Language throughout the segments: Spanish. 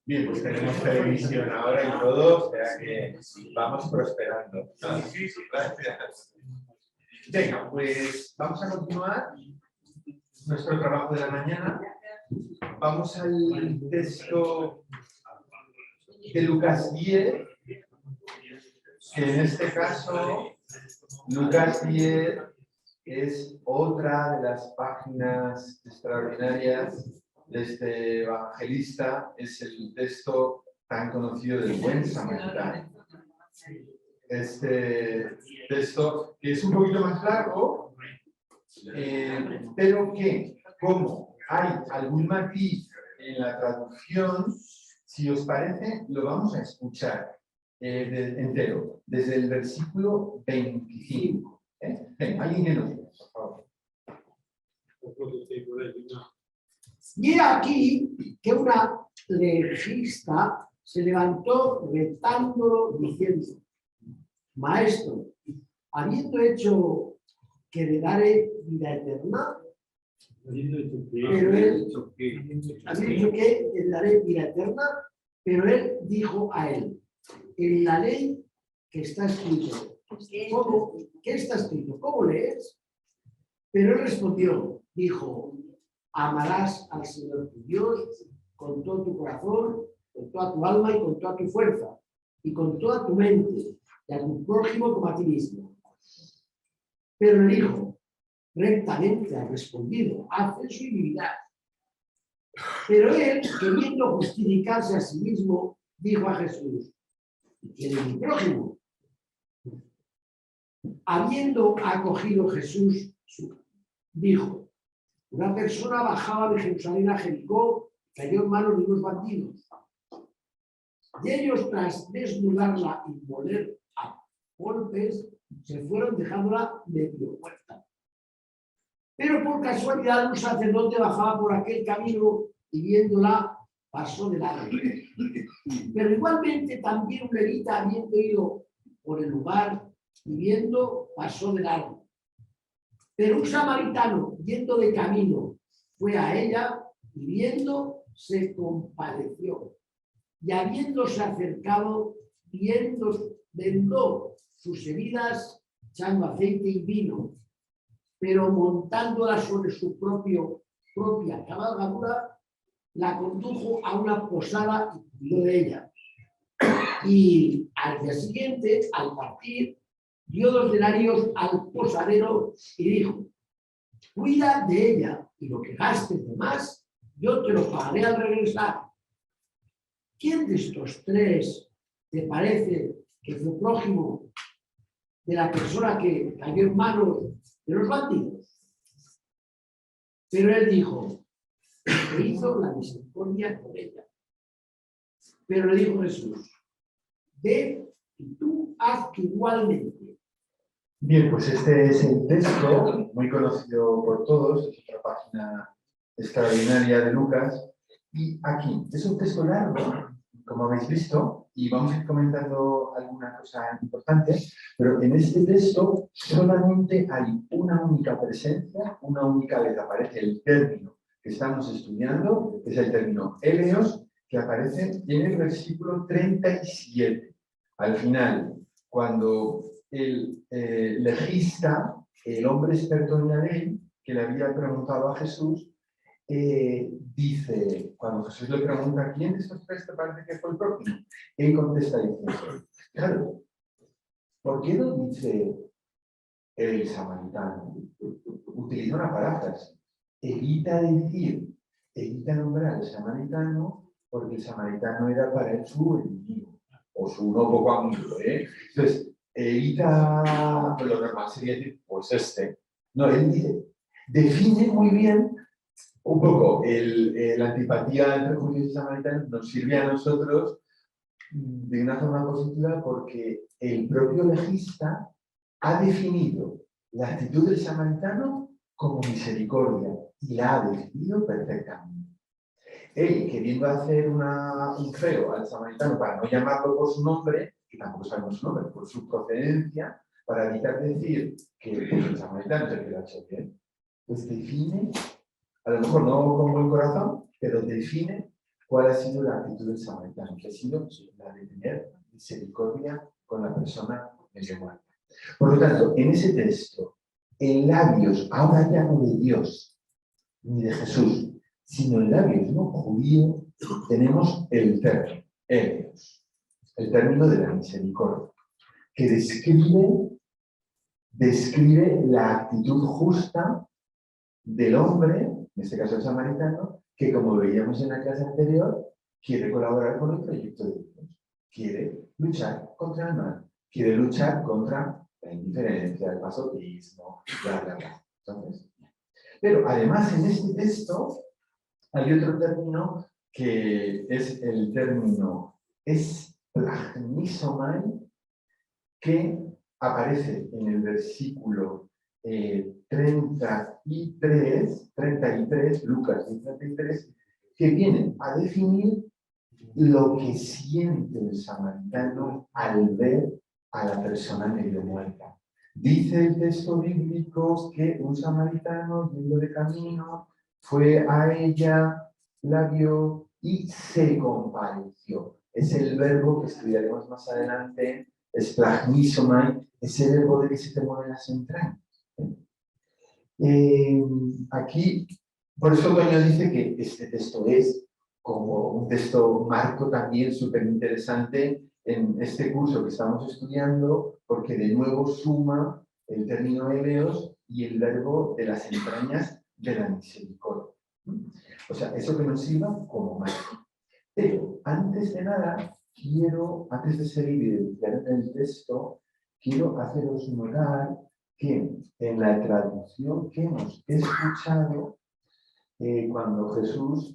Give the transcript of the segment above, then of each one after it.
Bien, pues tenemos televisión ahora y todo, o sea que vamos prosperando. Sí, gracias. Venga, pues vamos a continuar nuestro trabajo de la mañana. Vamos al texto de Lucas 10, que en este caso, Lucas 10 es otra de las páginas extraordinarias de este evangelista, es el texto tan conocido del buen samaritano. Este texto que es un poquito más largo, pero que, como hay algún matiz en la traducción, si os parece, lo vamos a escuchar entero, desde el versículo 25. ¿Alguien que nos diga, por favor? Y he aquí que una legista se levantó retándolo diciendo: Maestro, habiendo hecho que le daré vida eterna, pero él habiendo dicho que le daré vida eterna, pero él dijo a él: en la ley que está escrito, ¿cómo? ¿Qué está escrito? ¿Cómo lees? Pero él respondió, dijo: amarás al Señor tu Dios con todo tu corazón, con toda tu alma y con toda tu fuerza, y con toda tu mente, y a tu prójimo como a ti mismo. Pero el hijo rectamente ha respondido: haz eso y vivirás. Pero él, queriendo justificarse a sí mismo, dijo a Jesús: ¿quién es mi prójimo? Habiendo acogido Jesús, dijo: una persona bajaba de Jerusalén a Jericó, cayó en manos de unos bandidos. Y ellos, tras desnudarla y moler a golpes, se fueron dejándola medio muerta. Pero por casualidad un sacerdote bajaba por aquel camino y viéndola pasó de largo. Pero igualmente también un levita, habiendo ido por el lugar y viendo, pasó de largo. Pero un samaritano, yendo de camino, fue a ella y viendo, se compadeció. Y habiéndose acercado, vendó sus heridas, echando aceite y vino, pero montándola sobre su propia cabalgadura, la condujo a una posada y cuidó de ella. Y al día siguiente, al partir, dio 2 denarios al posadero y dijo: cuida de ella y lo que gastes de más, yo te lo pagaré al regresar. ¿Quién de estos 3 te parece que fue prójimo de la persona que cayó en manos de los bandidos? Pero él dijo que hizo la misericordia con ella. Pero le dijo Jesús: ve y tú haz igualmente. Bien, pues este es el texto, muy conocido por todos, es otra página extraordinaria de Lucas. Y aquí, es un texto largo, como habéis visto, y vamos a ir comentando alguna cosa importante, pero en este texto solamente hay una única presencia, una única vez aparece el término que estamos estudiando, que es el término eleos, que aparece en el versículo 37. Al final, cuando el legista, el hombre experto en la ley, que le había preguntado a Jesús, dice, cuando Jesús le pregunta ¿quién de estos 3 te parece que fue el prójimo? Él contesta diciendo, claro, ¿por qué no dice el samaritano? Utiliza una paráfrasis. Evita nombrar al samaritano, porque el samaritano era para él su enemigo, o su no poco amigo, Entonces, evita, pues lo normal sería decir, pues este. No, él dice, define muy bien un poco la antipatía entre judíos y samaritanos nos sirve a nosotros de una forma positiva porque el propio legista ha definido la actitud del samaritano como misericordia y la ha definido perfectamente. Él, queriendo hacer un feo al samaritano para no llamarlo por su nombre, que tampoco sabemos su nombre, por su procedencia, para evitar decir que el samaritano es el que lo ha hecho bien, pues define, a lo mejor no con buen corazón, pero define ¿Cuál ha sido la actitud del samaritano? Que ha sido la de tener misericordia con la persona medio muerta. Por lo tanto, en ese texto, en labios, ahora ya no de Dios ni de Jesús, sino en labios no judíos, tenemos el término, el término de la misericordia, que describe la actitud justa del hombre, en este caso el samaritano, que como veíamos en la clase anterior, quiere colaborar con el proyecto de Dios, quiere luchar contra el mal, quiere luchar contra la indiferencia, el pasotismo, bla, bla, bla. Entonces, pero además en este texto hay otro término que es el término esplagnisomai, que aparece en el versículo 33, Lucas 33, que viene a definir lo que siente el samaritano al ver a la persona medio muerta. Dice el texto bíblico que un samaritano, yendo de camino, fue a ella, la vio y se compadeció. Es el verbo que estudiaremos más adelante, esplagnisomai, ese verbo de que se te mueven las entrañas. Aquí, por eso Toño dice que este texto es como un texto marco también súper interesante en este curso que estamos estudiando, porque de nuevo suma el término eleos y el verbo de las entrañas de la misericordia. O sea, eso que nos sirva como marco. Pero antes de nada, antes de seguir y de iniciar el texto, quiero haceros notar que en la traducción que hemos escuchado, cuando Jesús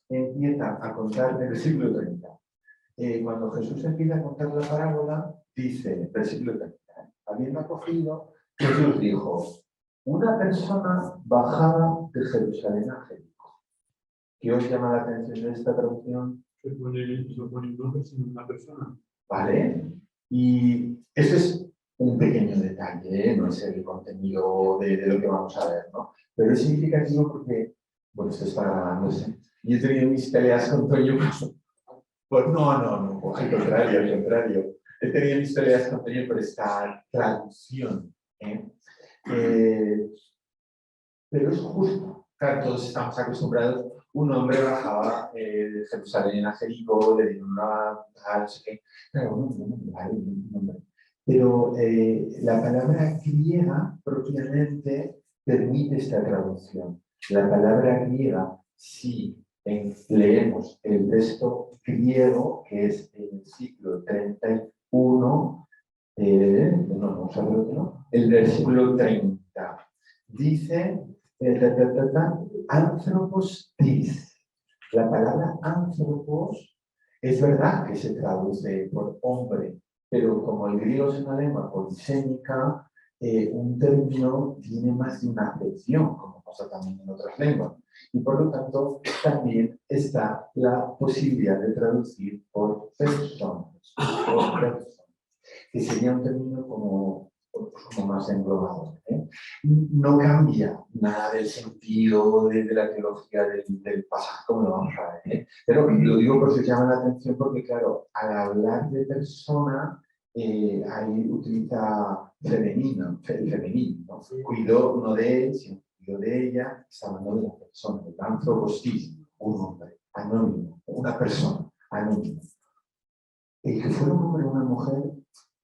empieza a contar, en el versículo 30, cuando Jesús empieza a contar la parábola, dice, versículo 30, habiendo acogido, Jesús dijo, una persona bajaba de Jerusalén a Jericó. ¿Qué os llama la atención de esta traducción? Se pone entonces en una persona. ¿Vale? Y eso es un pequeño detalle, no es el contenido de lo que vamos a ver, ¿no? Pero es significativo porque, bueno, esto está grabándose. Yo he tenido mis peleas con Toño, pues no, al contrario. He tenido mis peleas con Toño por esta traducción, pero es justo. Claro, todos estamos acostumbrados. Un hombre bajaba de Jerusalén a Jericó, le dieron una no sé qué. Claro, un hombre. Pero la palabra griega propiamente permite esta traducción. La palabra griega, si leemos el texto griego, que es el siglo 31, el versículo 30, dice anthropos tis. La palabra anthropos es verdad que se traduce por hombre, pero como el griego es una lengua polisémica, un término tiene más de una acepción, como pasa también en otras lenguas. Y por lo tanto, también está la posibilidad de traducir por personas, que sería un término como más englobador. No cambia nada del sentido de la teología del pasaje, como lo vamos a ver. Pero lo digo porque llama la atención, porque claro, al hablar de persona, ahí utiliza femenino, ¿no? Cuidó no de él, sino cuidó de ella, está hablando de la persona, el anthropos, un hombre, anónimo, una persona, anónimo. El que fuera un hombre o una mujer,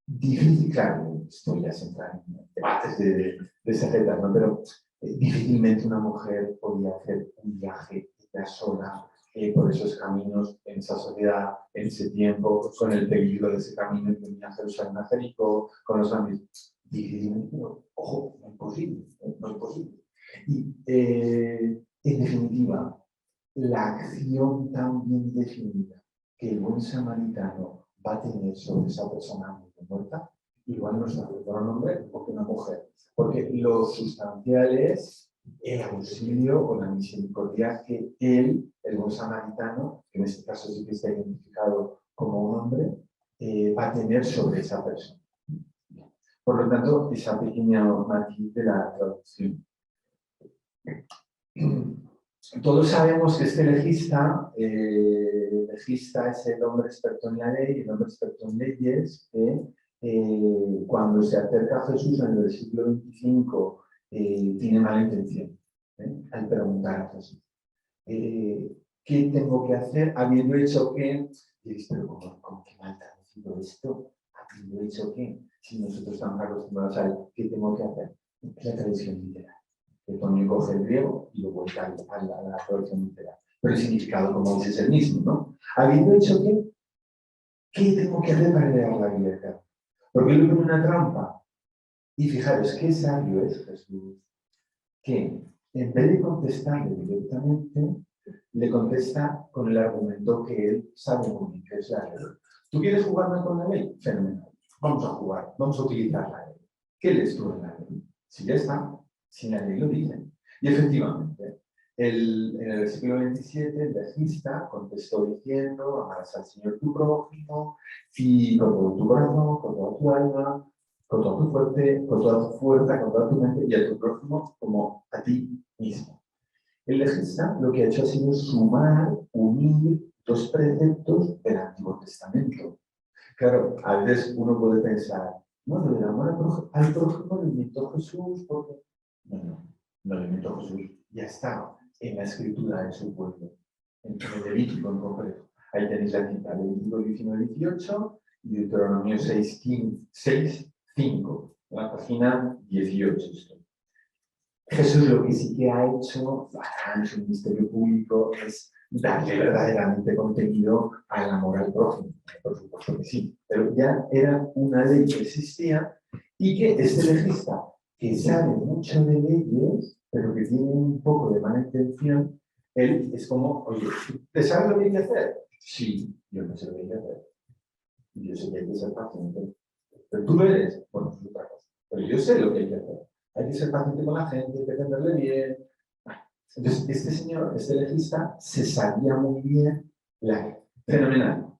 difícil, claro, estoy ya centrado en debates de secretas, ¿no? Pero difícilmente una mujer podía hacer un viaje ya sola por esos caminos, en esa sociedad, en ese tiempo, con el peligro de ese camino que venía a Jerusalén a Jericó, con los amigos. Difícilmente, no. Ojo, no es posible, no es posible. Y en definitiva, la acción tan bien definida que el buen samaritano va a tener sobre esa persona muerta, igual no es tanto para un hombre o que una mujer. Porque lo sustancial es el auxilio o la misericordia que él, el buen samaritano, que en este caso sí que está identificado como un hombre, va a tener sobre esa persona. Por lo tanto, esa pequeña matiz de la traducción. todos sabemos que este legista, legista es el hombre experto en la ley, el hombre experto en leyes, que cuando se acerca a Jesús en el siglo XXV tiene mala intención al preguntar a Jesús. ¿Qué tengo que hacer habiendo hecho qué? Y dices, pero ¿cómo que mal traducido esto? Habiendo hecho qué? Si nosotros estamos acostumbrados a ¿qué tengo que hacer? Es la traducción literal. Que Toño coge el griego y lo vuelve a la traducción literal. Pero el significado, como dice, es el mismo, ¿no? Habiendo hecho qué, ¿qué tengo que hacer para llegar a la vida eterna? Porque él pone una trampa. Y fijaros, qué sabio es Jesús, que en vez de contestarle directamente, le contesta con el argumento que él sabe muy bien, que es la ley. ¿Tú quieres jugarme con la ley? Fenomenal. Vamos a jugar, vamos a utilizar la ley. ¿Qué lees tú en la ley? Si ya está, si la ley lo dice. Y efectivamente, en el versículo 27, el legista contestó diciendo: amarás al Señor tu prójimo y con todo tu corazón, con toda tu alma, con toda tu fuerza, con toda tu mente y a tu prójimo como a ti mismo. El legista lo que ha hecho ha sido sumar, unir dos preceptos del Antiguo Testamento. Claro, a veces uno puede pensar, no, lo del amor al prójimo lo inventó Jesús, porque... No lo inventó Jesús, ya está en la escritura de su pueblo, en el Levítico en concreto. Ahí tenéis la cita, Levítico 19:18 y Deuteronomio 6:5, la página 18. Jesús lo que sí que ha hecho en su ministerio público es darle verdaderamente contenido al amor al prójimo, por supuesto que sí, pero ya era una ley que existía y que este legista, que sabe mucho de leyes, pero que tiene un poco de mala intención, él es como, oye, ¿te sabes lo que hay que hacer? Sí, yo no sé lo que hay que hacer. Yo sé que hay que ser paciente. Pero tú lo eres, bueno, es otra cosa. Pero yo sé lo que hay que hacer. Hay que ser paciente con la gente, hay que atenderle bien. Entonces, este señor, este legista, se sabía muy bien la ley. Fenomenal.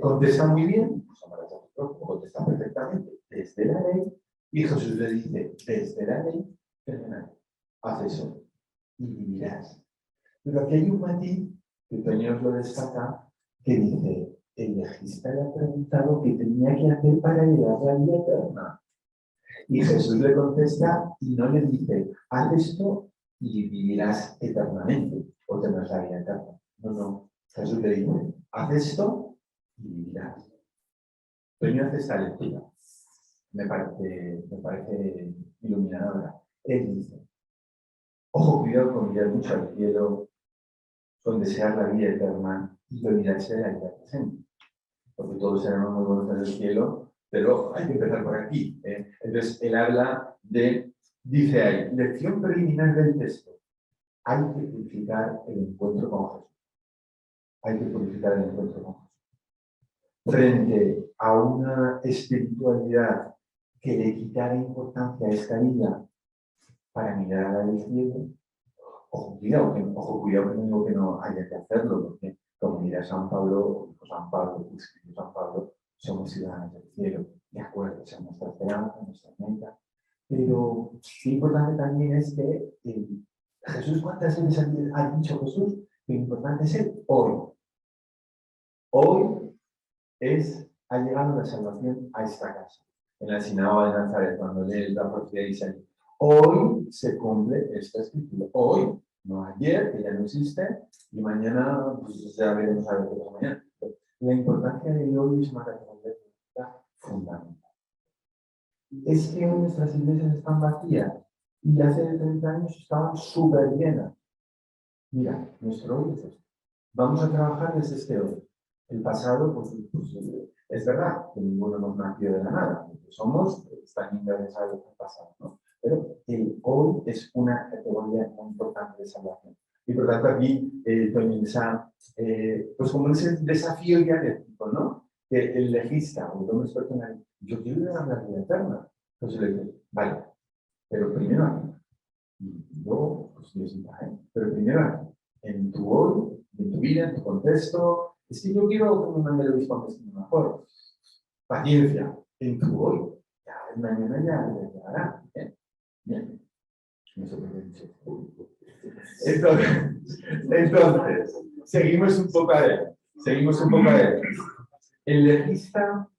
Contesta muy bien, pues amarás a tu prójimo, contesta perfectamente desde la ley, y Jesús le dice, desde la ley, fenomenal, haz eso y vivirás. Pero aquí hay un matiz que Toño os lo destaca, que dice, el legista le ha preguntado qué tenía que hacer para llegar a la vida eterna. Y Jesús le contesta y no le dice, haz esto y vivirás eternamente, o tendrás la vida eterna. No, no. Jesús le dice, haz esto y vivirás. Toño hace esta lectura. Me parece iluminadora. Él dice, ojo, cuidado con mirar mucho al cielo, con desear la vida eterna y olvidarse de la vida presente. Porque todos seremos muy buenos en el cielo, pero hay que empezar por aquí. Entonces, él habla dice ahí, lección preliminar del texto, hay que purificar el encuentro con Jesús. Hay que purificar el encuentro con Jesús. Frente a una espiritualidad que le quitara importancia a esta vida para mirar a la del cielo, ojo, cuidado, que no digo que no haya que hacerlo, porque como dirá San Pablo, San Pablo, somos ciudadanos del cielo, de acuerdo, esa es nuestra esperanza, nuestra meta. Pero lo importante también es que Jesús, ¿cuántas veces ha dicho Jesús? Que lo importante es el hoy. Hoy ha llegado la salvación a esta casa. En la sinagoga de Nazaret, cuando lee la profecía de Isaías. Hoy se cumple esta escritura. Hoy, no ayer, que ya no existe, y mañana, pues ya veremos a ver qué pasa mañana. La importancia de hoy es una característica fundamental. Es que hoy nuestras iglesias están vacías y hace 30 años estaban súper llenas. Mira, nuestro hoy es esto. Vamos a trabajar desde este hoy. El pasado, pues es verdad que ninguno nos nació de la nada. Somos tan interesados en el pasado, ¿no? Pero el hoy es una categoría muy importante de salvación. Y por tanto aquí, pues como ese desafío dialéctico, ¿no? Que el legista, o el hombre experto en la ley, yo quiero ir a la vida eterna. Entonces le digo, vale, pero primero aquí. Y luego, pues Dios dirá, pero primero aquí. En tu hoy, en tu vida, en tu contexto. Es que yo quiero que me mande el obispo a un mejor. Paciencia, en tu hoy. Ya, mañana ya llegará. Bien. No sé por qué he dicho. Entonces, seguimos un poco a ver. El legista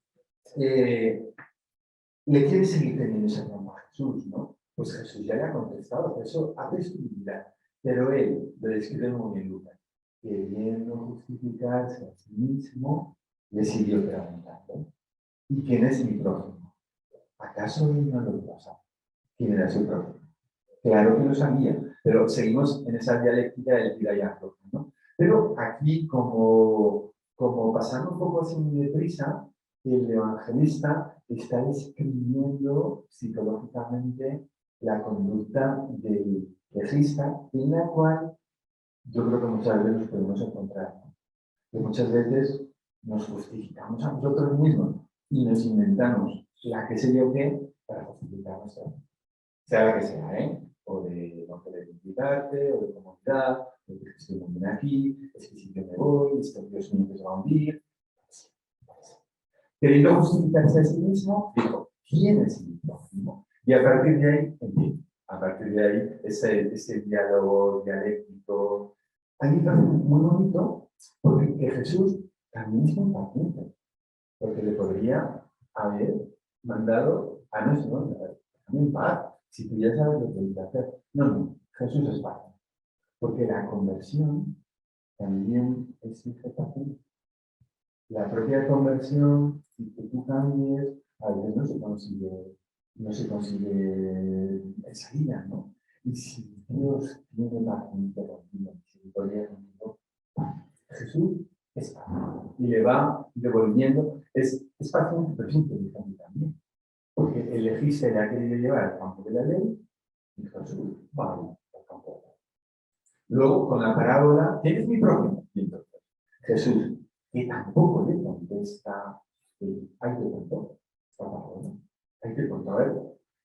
le quiere seguir teniendo ese amor a Jesús, ¿no? Pues Jesús ya le ha contestado, eso hace su vida. Pero él lo describe muy bien Lucas, queriendo justificarse a sí mismo, le siguió preguntando, ¿y quién es mi prójimo? ¿Acaso él no lo pasa? ¿Quién era su prójimo? Claro que lo sabía, pero seguimos en esa dialéctica del tira y afloja, ¿no? Pero aquí, como pasando un poco así deprisa, el evangelista está describiendo psicológicamente la conducta del legista, en la cual yo creo que muchas veces nos podemos encontrar, ¿no? Que muchas veces nos justificamos a nosotros mismos y nos inventamos la que sé yo qué para justificar nuestra vida. Sea la que sea, ¿eh? O de no querer invitarte, o de comunidad, o de que estoy muy bien aquí, es que si yo me voy, es que Dios mío se va a hundir. Queriendo justificarse a sí mismo, dijo, ¿quién es mi prójimo? Y a partir de ahí, empieza. A partir de ahí, ese diálogo dialéctico. Hay un caso muy bonito, porque que Jesús también es muy paciente, porque le podría haber mandado a nuestro nombre, en paz, si tú ya sabes lo que hay que hacer. No, Jesús es paz, porque la conversión también exige paciencia. La propia conversión, y que tú cambies, a veces no se consigue enseguida, ¿no? Y si Dios tiene paciencia contigo, misericordia contigo, Jesús es paciente y le va devolviendo, es paciente, pero es inteligente también, porque el legista le ha querido llevar al campo de la ley y Jesús va al campo de la ley. Luego, con la parábola, ¿quién es mi prójimo? Y entonces, Jesús, que tampoco le contesta, hay que contar esta parábola, hay que contar.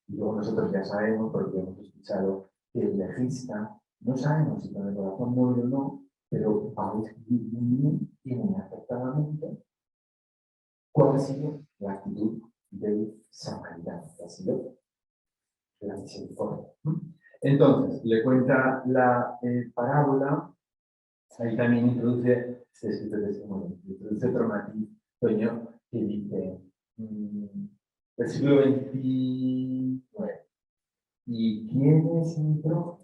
Y luego nosotros ya sabemos, porque hemos escuchado, que el legista, no sabemos si con el corazón muere o no, pero va a describir muy bien y muy acertadamente cuál ha sido la actitud del samaritano, que ha sido la misericordia. Entonces, le cuenta la parábola, ahí también introduce, introduce otro matiz, Toño, que dice, versículo 29, ¿y quién es mi prójimo?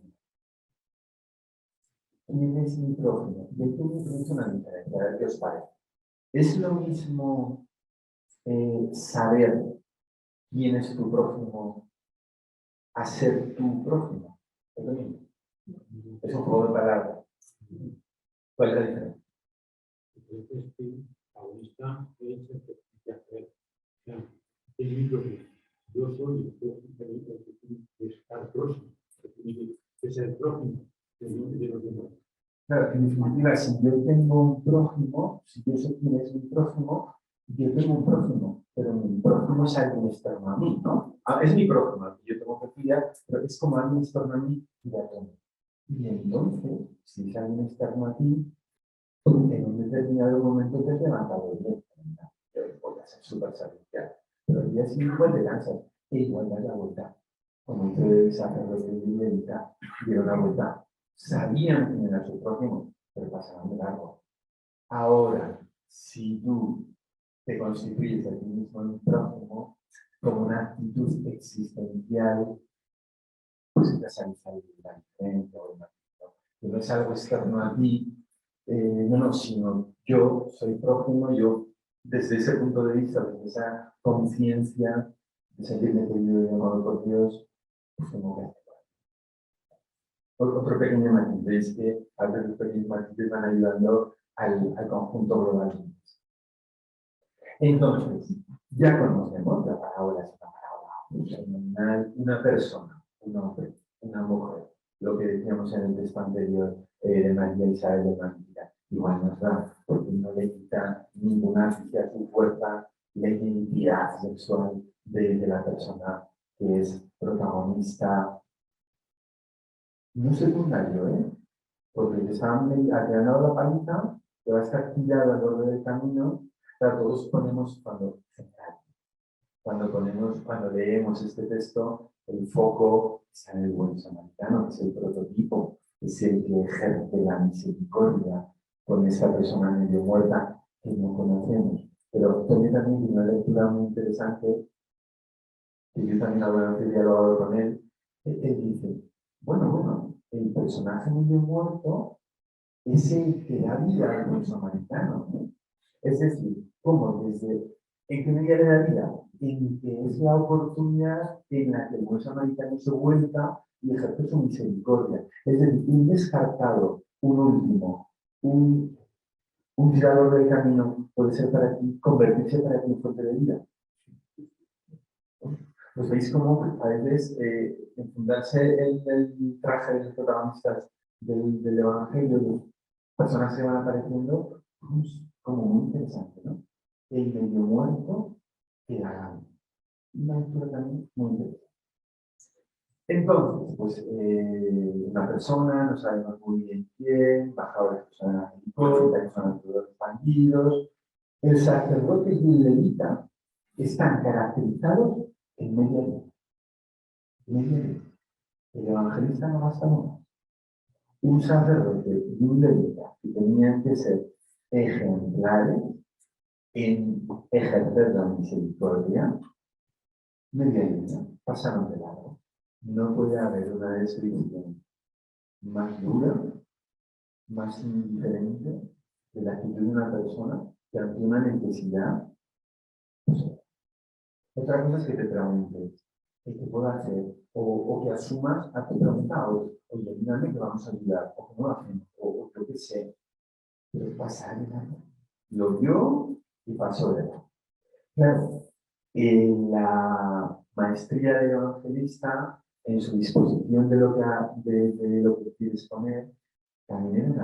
¿Quién es mi prójimo? Y aquí me introduce una diferencia, a ver qué os parece. Es lo mismo saber quién es tu prójimo a ser tu prójimo. Es lo mismo. Es un juego de palabras. ¿Cuál es la diferencia? Entonces, sí, ahorita es el que tiene que hacer. O sea, es mi prójimo. Yo soy el prójimo que tiene que estar próximo, que tiene que ser prójimo de los demás. Claro, en definitiva, si yo tengo un prójimo, si yo sé quién es mi prójimo, yo tengo un prójimo, pero mi prójimo es alguien externo a mí, ¿no? Es mi prójimo, yo tengo que cuidar, pero es como alguien externo a mí y a todo. Y entonces, si es alguien externo a ti, en un determinado momento te has levantado bien, voy a ser súper saludable, pero el día siguiente igual te cansas e igual das la vuelta. Como ustedes sacerdotes de Levita dieron la vuelta, sabían quién era su prójimo, pero pasaban de largo. Ahora, si tú te constituyes a ti mismo en un prójimo, como una actitud existencial, pues empiezas a salir de la diferencia o el martirio, que no es algo externo a ti, no, sino yo soy prójimo, yo desde ese punto de vista, desde esa conciencia de sentirme querido y amado por Dios, pues tengo que hacer. Otro pequeño matiz es que a veces los pequeños matices van ayudando al conjunto global. Entonces, ya conocemos la parábola, es una parábola fenomenal, una persona, un hombre, una mujer, lo que decíamos en el texto anterior de María Isabel de María, igual nos da, porque no le quita ninguna hacia su fuerza la identidad sexual de la persona que es protagonista, no secundario, porque te han dado la paliza, te va a estar tirado al borde del camino, pero todos ponemos cuando leemos este texto, el foco está en el buen samaritano, que es el prototipo, que es el que ejerce la misericordia con esa persona medio muerta que no conocemos. Pero también una lectura muy interesante, que yo también alguna vez he dialogado con él, él dice, bueno, el personaje medio muerto es el que da vida al buen samaritano, ¿no? Es decir, ¿cómo? ¿En qué medida le da vida? En que es la oportunidad en la que el buen samaritano se vuelca y ejerce su misericordia. Es decir, un descartado, un último, un tirador del camino puede ser para ti, convertirse para ti en fuente de vida. Pues veis cómo a veces enfundarse el traje de los protagonistas del Evangelio, personas que van apareciendo, pues, como muy interesante, ¿no? El medio muerto quedará. Una lectura también muy interesante. Entonces, pues una persona, no sabemos muy bien quién, bajaba de personas hipócritas, que son los expandidos. El sacerdote y el levita están caracterizados en media ley. El evangelista no basta más. Un sacerdote y un levita que tenían que ser ejemplares en ejercer la misericordia, media línea, pasaron de largo. No puede haber una descripción más dura, más indiferente de la actitud de una persona que ante una necesidad. Otra cosa es que te preguntes, ¿qué puedo hacer? O que asumas a tu pregunta, oye, dígame que vamos a ayudar, o cómo lo hacemos, o yo qué sé. Pero pasa de largo. Lo vio y pasó de largo. Claro, la maestría del evangelista, en su disposición de lo que quieres poner, también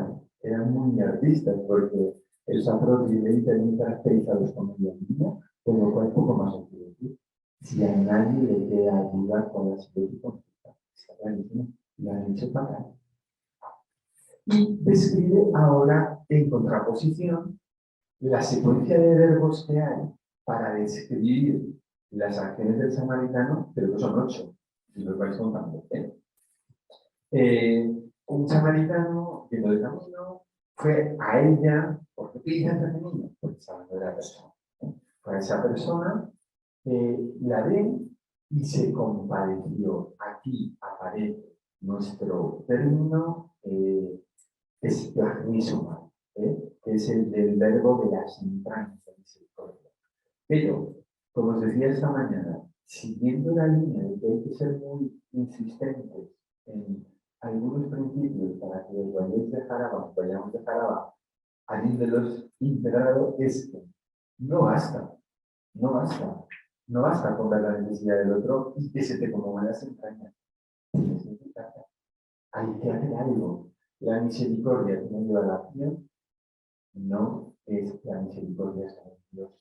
eran muy artistas, porque el sacerdote y el levita eran caracterizados como diagnóstico, con lo cual poco más hay que decir. Si a nadie le queda ayuda con la situación, está clarísimo, lo han hecho fatal. Y describe ahora, en contraposición, la secuencia de verbos que hay para describir las acciones del samaritano, pero que son 8, si los vais contando. Un samaritano, yendo de camino, fue a ella, porque ella entretenido, porque estaba de la persona. Fue a esa persona, la ve y se compadeció. Aquí aparece nuestro término, es plagmisuma, que es el del verbo de las entrañas de misericordia. Pero, como os decía esta mañana, siguiendo la línea de que hay que ser muy insistentes en algunos principios para que los vayamos de Jaraba, habiéndolos integrado, es que no basta con ver la necesidad del otro y que se te conmuevan las entrañas. Hay que hacer algo. La misericordia que nos lleva a la acción no es la misericordia de Dios,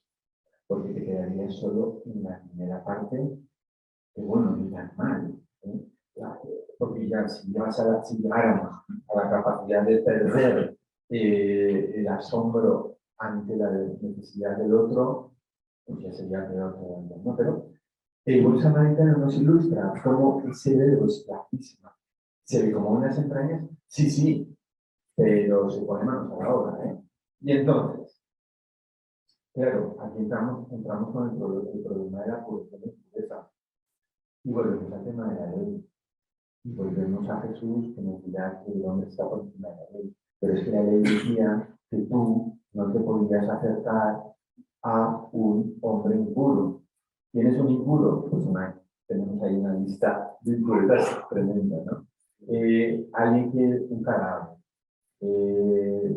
porque te quedarías solo en la primera parte, que bueno, ni tan mal. Porque ya si llegáramos a la capacidad de perder el asombro ante la necesidad del otro, pues ya sería peor todavía, ¿no? Pero el buen samaritano nos ilustra cómo ese verbo es platísimo. Se ve como unas entrañas, sí, pero se pone manos a la obra, ¿eh? Y entonces, claro, aquí entramos con el problema de la pureza de pureza. Y volvemos al tema de la ley. Y volvemos a Jesús que nos dirá que el hombre está por encima de la ley. Pero es que la ley decía que tú no te podías acercar a un hombre impuro. ¿Quién es un impuro? Pues tenemos ahí una lista de impurezas tremenda, ¿no? Alguien que un cadáver,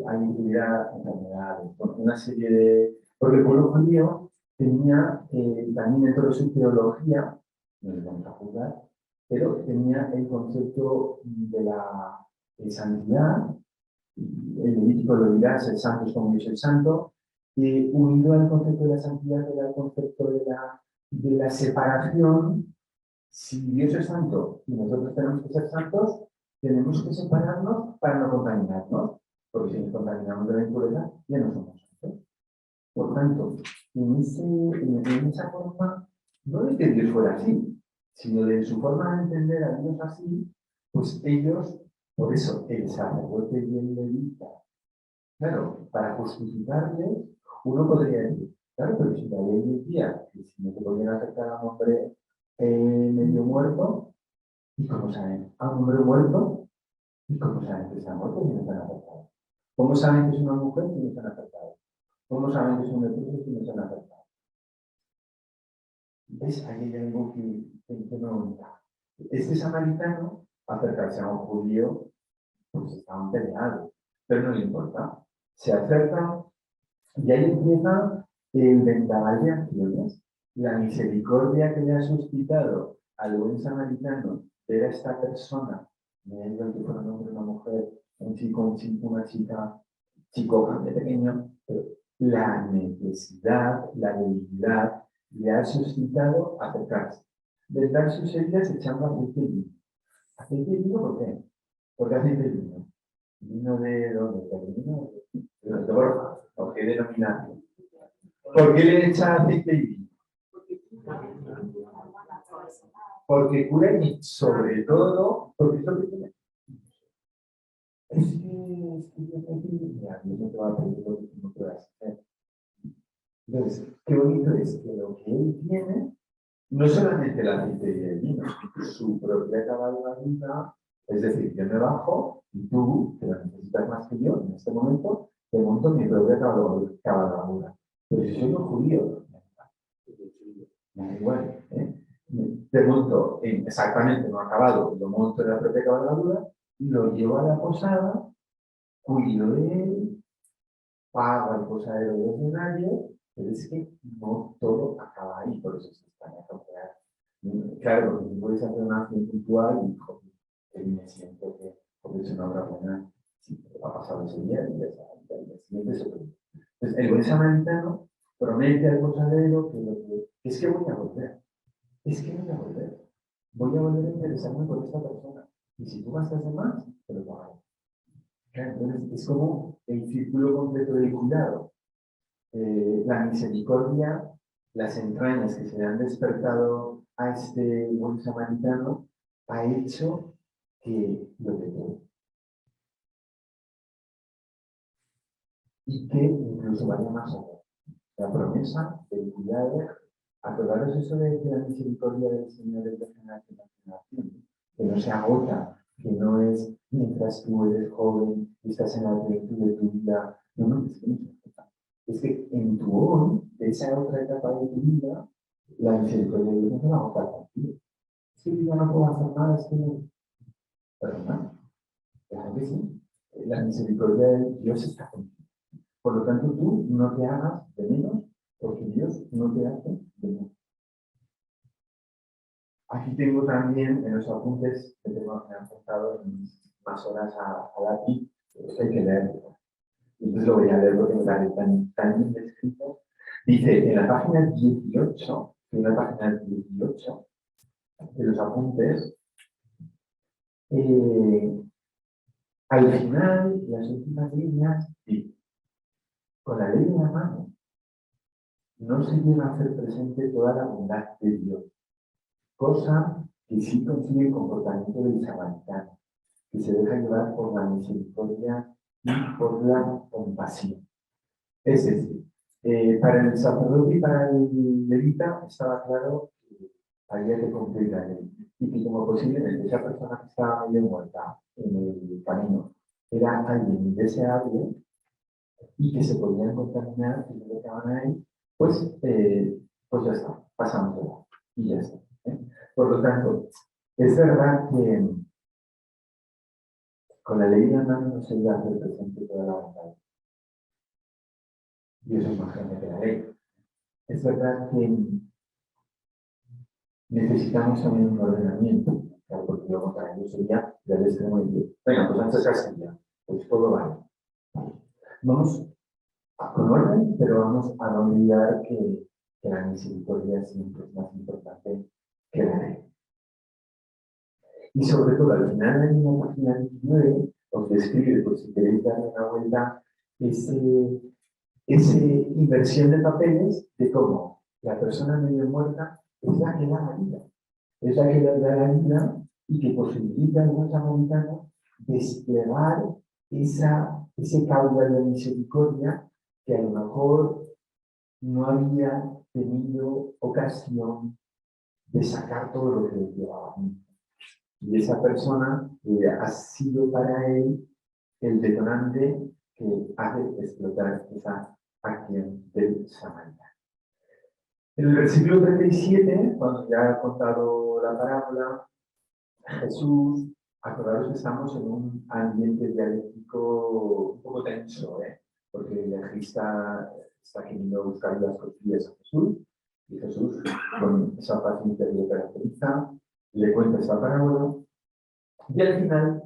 alguien que tuviera enfermedades, una serie de... Porque el pueblo judío tenía también dentro de su teología, no les vamos a juzgar, pero tenía el concepto de la santidad, el Levítico lo dirá, ser santo es como Dios es santo, unido al concepto de la santidad era el concepto de la separación. Si Dios es santo y nosotros tenemos que ser santos, tenemos que separarnos para no contaminarnos, porque si nos contaminamos de la impureza, ya no somos santos. Por tanto, en esa forma, no de que Dios fuera así, sino de su forma de entender a Dios así, pues ellos Por eso el sacerdote y el levita, claro, para justificarles, uno podría decir, claro, pero si la ley decía que si no se podían acercar a un hombre medio muerto, ¿y cómo saben? A un hombre muerto, ¿y cómo saben que está muerto si no están acercados? ¿Cómo saben que es una mujer si no están acercados? ¿Cómo saben que es un leproso si no están acercados? ¿Ves? Ahí hay algo que no está. Este samaritano, acercarse a un judío, pues estaban peleados, pero no le importa. Se acercan y ahí empieza el vendaval de acciones, la misericordia que le ha suscitado al buen samaritano ver a esta persona, me da igual que fuera un hombre, una mujer, un chico, una chica, chico grande, pequeño, pero la necesidad, la debilidad le ha suscitado acercarse. Vendar sus heridas echando aceite de vino. ¿Aceite de vino por qué? ¿Por qué aceite de vino? ¿Vino de dónde? ¿De vino? ¿De Borja? ¿O qué denominación? ¿Por qué le echa aceite y vino? Porque cura y sobre todo, porque es lo que tiene. Es que Dios no te va a pedir lo que tú no puedas hacer. Entonces, qué bonito es que lo que él tiene, no solamente el aceite y el vino, su propia cabalgadura, es decir, yo me bajo y tú, que lo necesitas más que yo en este momento, te monto mi propia cabalgadura. Pero si soy un judío, me da igual, ¿eh? Te monto exactamente, no acabado, lo monto en la propia cabalgadura, lo llevo a la posada, cuido de él, pago al posadero de los denarios, pero es que no todo acaba ahí, por eso se está en claro, porque tú puedes hacer una acción puntual y joder, me siento que porque es una obra buena, sí, ha pasado ese día y ya está, y al día siguiente se puede. Entonces, el buen samaritano promete al posadero que es que voy a volver, es que voy a volver. Voy a volver a interesarme por esta persona. Y si tú gastas de más, te lo pagaré. Entonces, es como el círculo completo del cuidado. La misericordia, las entrañas que se le han despertado a este buen samaritano, ha hecho que lo que todo. Y que incluso vaya más allá. La promesa del cuidado, acordaros eso de que la misericordia del Señor es de generación a generación, que no se agota, que no es mientras tú eres joven y estás en la plenitud de tu vida, no, es que no se agota. Es que en tu hoy, de esa otra etapa de tu vida, la misericordia de Dios no se va a agotar contigo. Es que yo ya no puedo hacer nada, es que no. Perdona, deja que sí. La misericordia de Dios está contigo. Por lo tanto, tú no te hagas de menos, porque Dios no te hace de menos. Aquí tengo también en los apuntes que me han apuntado en más horas a lápiz, hay que leerlo. Entonces lo voy a leer porque me parece tan bien descrito. Dice, en la página 18, de los apuntes, al final, las últimas líneas, dice, con la ley en la mano, no se llega a hacer presente toda la bondad de Dios, cosa que sí consigue el comportamiento del samaritano, que se deja llevar por la misericordia y por la compasión. Es decir, para el sacerdote y para el levita estaba claro que había que cumplir la ley y que como posiblemente esa persona que estaba medio muerta en el camino era alguien indeseable y que se podían contaminar y no dejaban ahí, pues ya está, pasamos de lado y ya está. Por lo tanto, es verdad que con la ley de la mano no se iba a hacer presente toda la bondad. Y eso es más grande que la ley. Es verdad que necesitamos también un ordenamiento, claro, porque lo contrario sería del extremo de Dios. Venga, pues antes Castilla, pues todo vale. Vamos con orden, pero vamos a no olvidar que la misericordia siempre es más importante que la ley. Y sobre todo, al final de la página 19, os describe, pues si queréis darle una vuelta, esa inversión de papeles de cómo la persona medio muerta es la que da la vida. Es la que da la vida y que posibilita a un samaritano desplegar ese caudal de misericordia que a lo mejor no había tenido ocasión de sacar todo lo que le llevaba. Y esa persona ha sido para él el detonante que hace explotar esa acción del samaritano. En el versículo 37, cuando ya ha contado la parábola, Jesús, acordaros que estamos en un ambiente dialéctico un poco tenso, porque el letrista está queriendo buscar las costillas a Jesús, y Jesús, con esa paciencia que le caracteriza, le cuenta esa parábola, y al final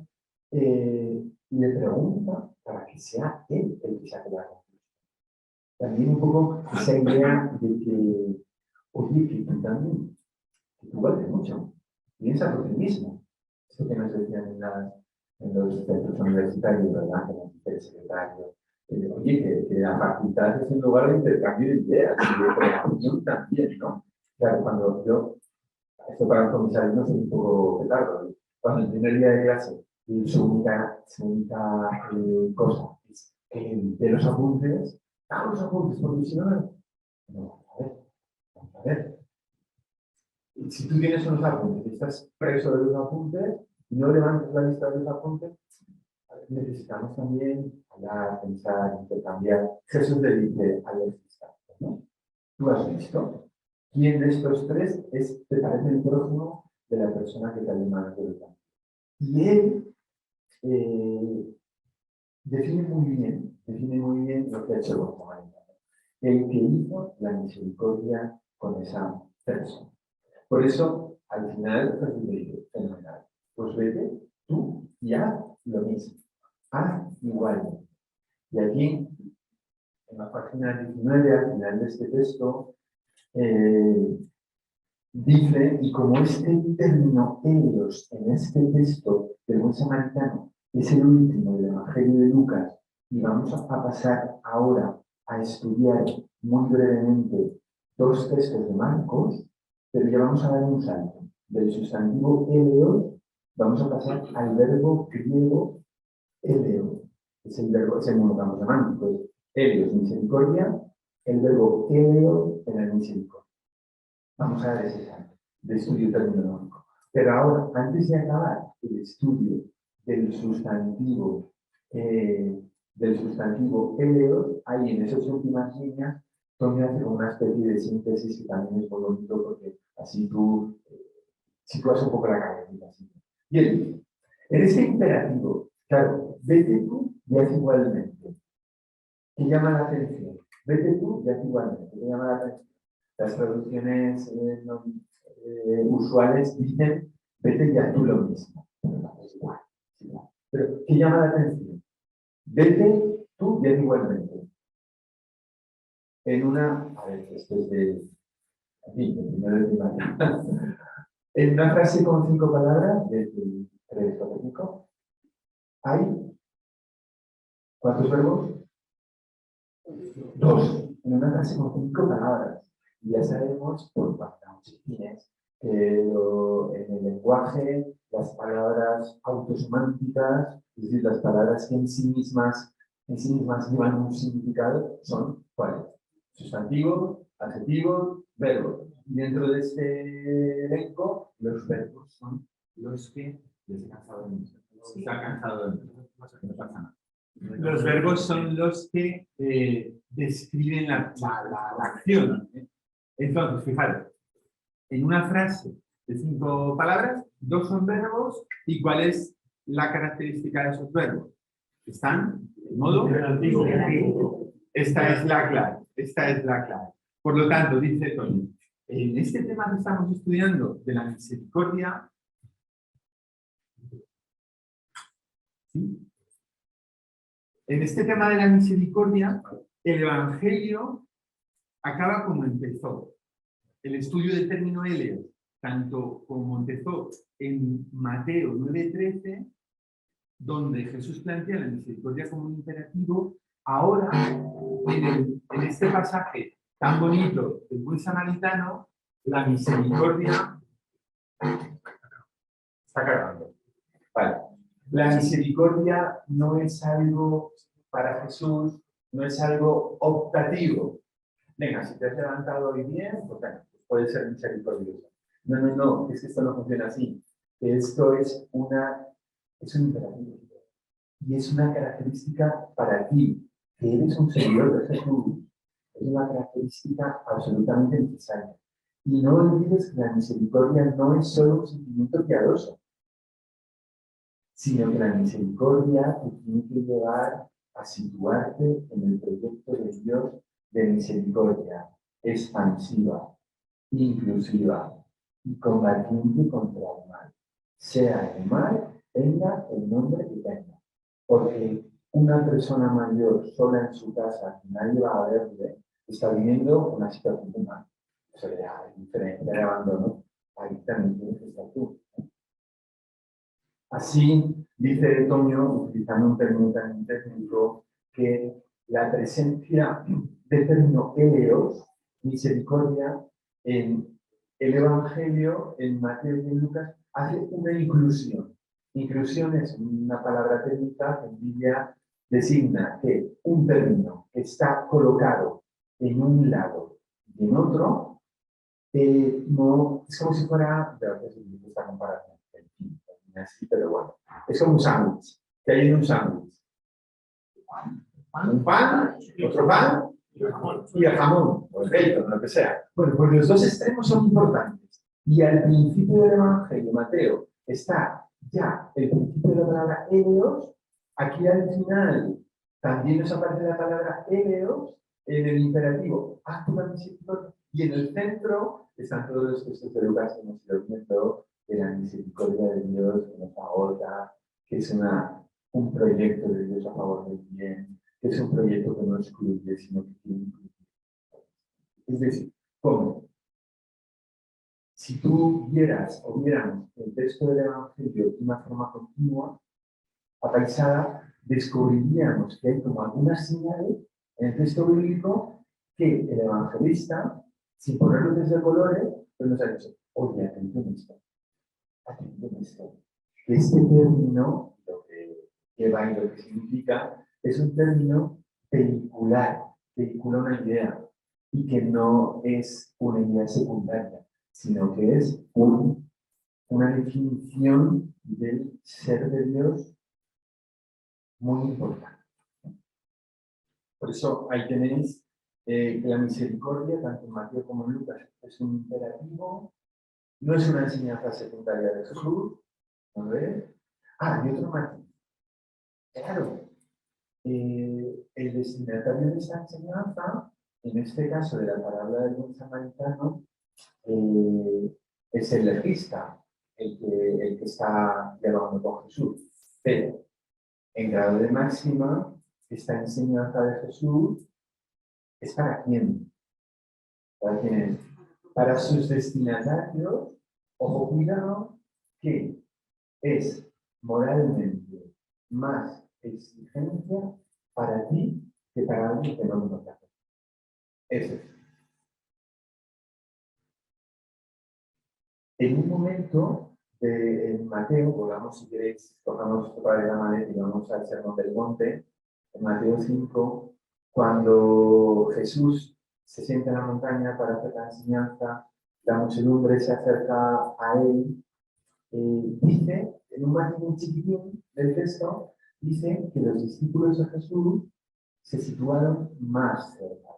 le pregunta para que sea él el que saque la conclusión. También un poco esa idea de que, oye, que tú también, que tú vales mucho, piensa por ti mismo. Esto que nos decían en los centros universitarios, ¿verdad? Que el secretario. Oye, que la facultad es un lugar de intercambio de ideas y de creación también, ¿no? Claro, cuando yo, esto para mis alumnos es un poco petardo, cuando el primer día de clase, su única cosa es de los apuntes, los apuntes, porque si no, no, vamos a ver. Si tú tienes unos apuntes y estás preso de los apuntes y no levantas la lista de los apuntes, necesitamos también hablar, pensar, intercambiar. Jesús le dice al letrista, ¿no? ¿Tú has visto quién de estos tres te parece el próximo de la persona que te ha llamado de los apuntes? Y él define muy bien lo que ha hecho el buen samaritano. El que hizo la misericordia con esa persona. Por eso, al final, Jesús le dice, fenomenal, pues vete tú y haz lo mismo, haz igual. Y aquí, en la página 19, al final de este texto, dice, y como este término ellos en este texto del buen samaritano es el último del Evangelio de Lucas, y vamos a pasar ahora a estudiar muy brevemente dos textos de Marcos, pero ya vamos a dar un salto. Del sustantivo eleo, vamos a pasar al verbo griego eleo. Es el monocampo semántico. Es eleos, misericordia, el verbo eleo en el misericordia. Vamos a dar ese salto de estudio terminológico. Pero ahora, antes de acabar el estudio del sustantivo eleos, ahí en esas últimas líneas, Tony hace una especie de síntesis que también es muy bonito porque así tú sitúas un poco la cabecita. Bien, en este imperativo, claro, vete tú y haz igualmente. ¿Qué llama la atención? Vete tú y haz igualmente. ¿Qué llama la atención? Las traducciones usuales dicen vete y haz tú lo mismo. Es igual, es igual. Pero ¿qué llama la atención? Vete tú y haz igualmente. En una, a ver, esto es de primero de primaria. En una frase con 5 palabras, de 3 o 5, hay ¿cuántos verbos? 2. En una frase con 5 palabras. Y ya sabemos, por Martínez, que en el lenguaje, las palabras autosemánticas, es decir, las palabras que en sí mismas llevan un significado, son ¿cuáles? Sustantivo, adjetivo, verbo. Y dentro de este elenco, los verbos son los que les he cansado de mí. Está cansado de mí. No pasa nada. Los verbos son los que describen la acción. Entonces, fijaros, en una frase de 5 palabras, 2 son verbos, ¿y cuál es la característica de esos verbos? Están en modo imperativo. Esta es la clave. Por lo tanto, dice Tony, en este tema que estamos estudiando de la misericordia, ¿sí? En este tema de la misericordia, el Evangelio acaba como empezó. El estudio del término eleo, tanto como empezó en Mateo 9:13, donde Jesús plantea la misericordia como un imperativo, ahora en este pasaje tan bonito del buen samaritano, la misericordia está cargando. Vale. La misericordia no es algo para Jesús, no es algo optativo. Venga, si te has levantado hoy bien, pues bueno, puede ser misericordioso. No, no, no, es que esto no funciona así. Esto es un imperativo. Y es una característica para ti, que eres un seguidor de Jesús. Es una característica absolutamente necesaria. Y no olvides que la misericordia no es solo un sentimiento piadoso, sino que la misericordia te tiene que llevar a situarte en el proyecto de Dios de misericordia expansiva, inclusiva y combatiente contra el mal. Sea el mal, tenga el nombre que tenga. Porque una persona mayor sola en su casa, que nadie va a verle, está viviendo una situación de mal. Eso le da diferencia de abandono. Ahí también tienes que estar tú. Así, dice Toño, utilizando un término tan técnico, que la presencia del término eleos, misericordia, en el Evangelio, en Mateo y en Lucas, hace una inclusión. Inclusión es una palabra técnica que en Biblia designa que un término que está colocado en un lado y en otro, no, es como si fuera, esta comparación, así, pero bueno, es como un sándwich, que hay en un sándwich. Un pan, otro pan y el jamón, o el bacon, lo que sea. Bueno, pues los dos extremos son importantes. Y al principio del Evangelio, Mateo, está ya el principio de la palabra eleos. Aquí al final también nos aparece la palabra eleos en el imperativo, haz tu misericordia. Y en el centro están todos los textos de Lucas que hemos ido viendo de la misericordia de Dios que nos agota, que es un proyecto de Dios a favor del bien, que es un proyecto que no excluye, sino que tiene inclusión. Es decir, ¿cómo? Si tú vieras o viéramos el texto del Evangelio de una forma continua, apaisada, descubriríamos que hay como algunas señales en el texto bíblico que el evangelista, sin poner luces de colores, pues nos ha dicho, oye, atención a esto. Este término, lo que lleva y lo que significa, es un término vehicula una idea, y que no es una idea secundaria, sino que es una definición del ser de Dios muy importante. Por eso ahí tenéis que la misericordia, tanto en Mateo como en Lucas, es un imperativo, no es una enseñanza secundaria de Jesús, ¿no ves? Ah, y otro matiz. Claro, el destinatario de esta enseñanza, en este caso de la parábola del buen samaritano, es el legista, el que está dialogando con Jesús. Pero, en grado de máxima, esta enseñanza de Jesús es para quién. ¿Para quién es? Para sus destinatarios, ojo, cuidado, que es moralmente más exigencia para ti que para alguien que no lo conoce. Eso es. En un momento de Mateo, volvamos si queréis, cojamos esto para la manera y vamos al Sermón del Monte, en Mateo 5, cuando Jesús se sienta en la montaña para hacer la enseñanza, la muchedumbre se acerca a él, dice, en un matiz muy chiquitín del texto, dice que los discípulos de Jesús se situaron más cerca.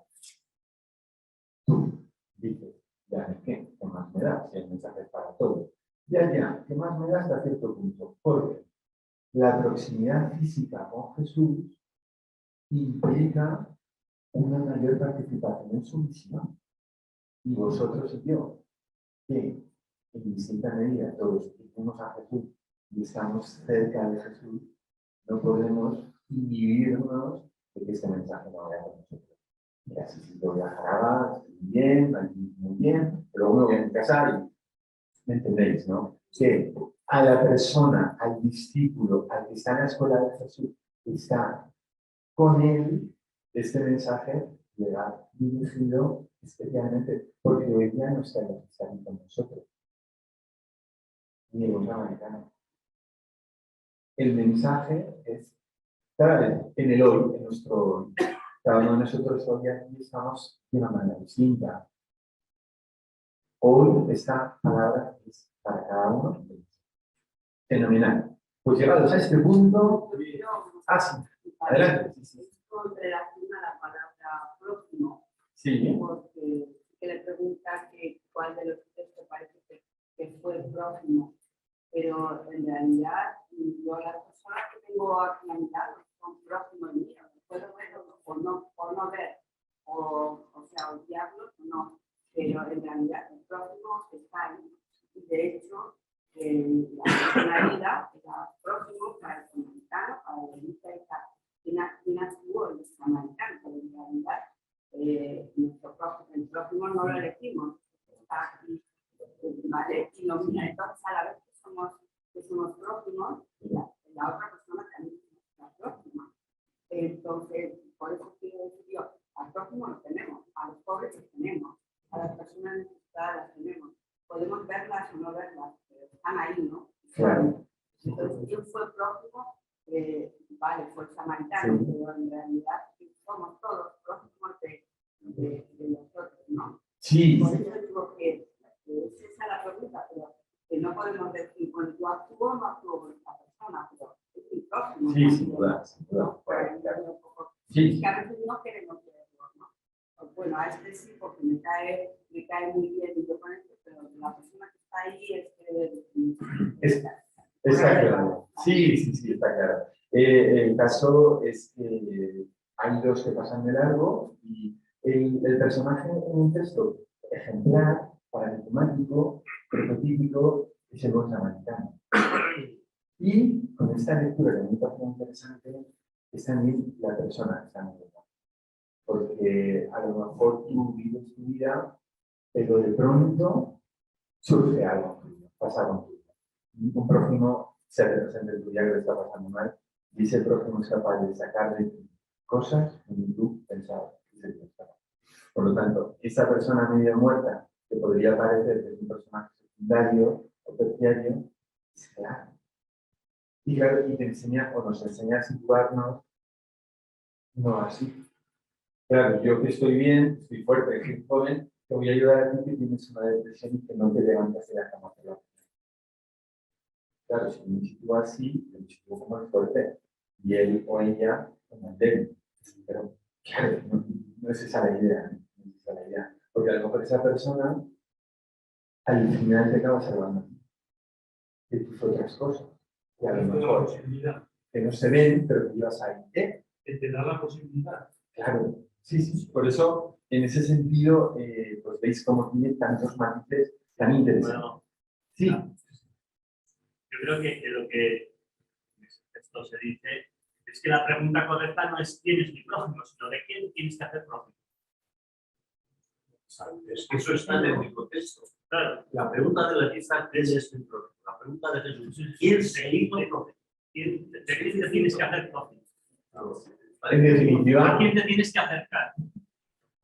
Tú dices, ya, ¿qué más me da? Si el mensaje es para todos. Ya, ¿qué más me da hasta cierto punto? Porque la proximidad física con Jesús implica una mayor participación en su misión. Y vosotros y yo, que en distinta medida todos seguimos a Jesús y estamos cerca de Jesús, no podemos inhibirnos de que este mensaje no vaya con nosotros. Y así si yo viajará, muy bien, pero luego me voy a casar y ¿me entendéis, no? Que a la persona, al discípulo, al que está en la escuela de Jesús, está con él, este mensaje le ha dirigido especialmente porque hoy día no está con nosotros, ni el americano. el mensaje es, claro, en el hoy, en nuestro hoy. Cada uno de nosotros hoy aquí estamos de una manera distinta. Hoy esta palabra es para cada uno. Fenomenal. Pues llegados a este punto, sí, adelante. Sí, sí. Con relación a la palabra próximo, Sí. porque que le pregunta que cuál de los tres te parece que fue el próximo, pero en realidad yo las personas que tengo aquí a mi lado son próximos míos, puedo ver o no ver, o sea, odiarlos o no, pero en realidad el próximo está ahí. Y de hecho, la vida era próximo para el samaritano, para el levita y tal. ¿Quién actuó el samaritano? Pero en realidad, el próximo no lo elegimos, está aquí, ¿vale? Y lo mira, entonces a la vez que somos próximos, la otra persona también es la próxima. Entonces, por eso quiero decir yo, al próximo lo tenemos, a los pobres los tenemos, a las personas necesitadas las tenemos. Podemos verlas o no verlas, pero están ahí, ¿no? Claro. Entonces, ¿quién fue el próximo? Vale, fue el samaritano, Sí. pero en realidad somos todos próximos de nosotros, ¿no? Sí. Por eso digo que es esa la pregunta, pero que no podemos decir, bueno, yo actúo o no actúo con esta persona, pero es mi próximo. Sí, sin duda, sin duda. Claro. Sí. Que a veces no queremos verlo, ¿no? Pues bueno, a este sí, porque me cae muy bien y yo con esto, pero la persona que está ahí es que... Está claro. Sí, sí, sí, está claro. El caso es que hay dos que pasan de largo y el personaje en un texto ejemplar, paradigmático, prototípico, es el buen samaritano. Y con esta lectura que me parece interesante, es también la persona que está en el lugar. Porque a lo mejor tú vives tu vida, pero de pronto surge algo tuyo, pasa algo tuyo. Un prójimo se representa en tu día que le está pasando mal y ese prójimo es capaz de sacar de ti cosas que ni tú pensabas que se pensaba. Por lo tanto, esa persona medio muerta que podría parecer que es un personaje secundario o terciario, es claro. Y claro, y te enseña o nos enseña a situarnos no así. Claro, yo que estoy bien, estoy fuerte, estoy joven, te voy a ayudar a ti que tienes una depresión y que no te levantas de la cama. Claro, si me sitúo así, me sitúo como el fuerte y él o ella como el débil. Pero claro, no es esa la idea, ¿no? No es esa la idea. Porque a lo mejor esa persona al final te acaba salvando de tus otras cosas. Y a lo mejor que no se ven, pero que llevas ahí. Que te da la posibilidad. Claro, sí, sí. Por eso, en ese sentido, pues veis cómo tiene tantos matices tan interesantes. Bueno, Sí. Yo creo que lo que esto se dice es que la pregunta correcta no es quién es mi prójimo, sino de quién tienes que hacer prójimo. Es que eso está en el contexto. Claro. La pregunta de la lista es mi prójimo. La pregunta de Jesús, ¿quién se hizo prójimo? ¿De quién te tienes que hacer prójimo? En definitiva, ¿A quién te tienes que acercar?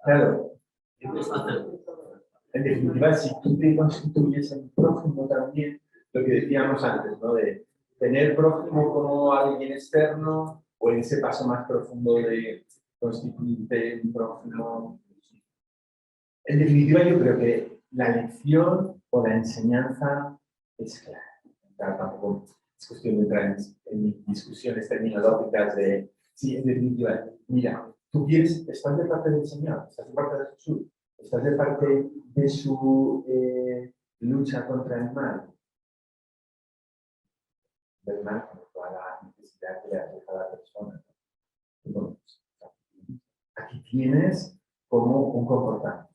claro, ¿Quién te está haciendo? en definitiva, si tú te constituyes en prójimo también, lo que decíamos antes, ¿no? De tener prójimo como alguien externo o en ese paso más profundo de constituirte en prójimo. En definitiva, yo creo que la lección o la enseñanza es clara. Claro, tampoco es cuestión de entrar en discusiones terminológicas de, sí, en definitiva, mira, tú quieres, estás de parte del Señor, estás de parte de Jesús, estás de parte de su lucha contra el mal. Del mal con toda la necesidad que le hace a cada persona. Bueno, aquí tienes como un comportamiento.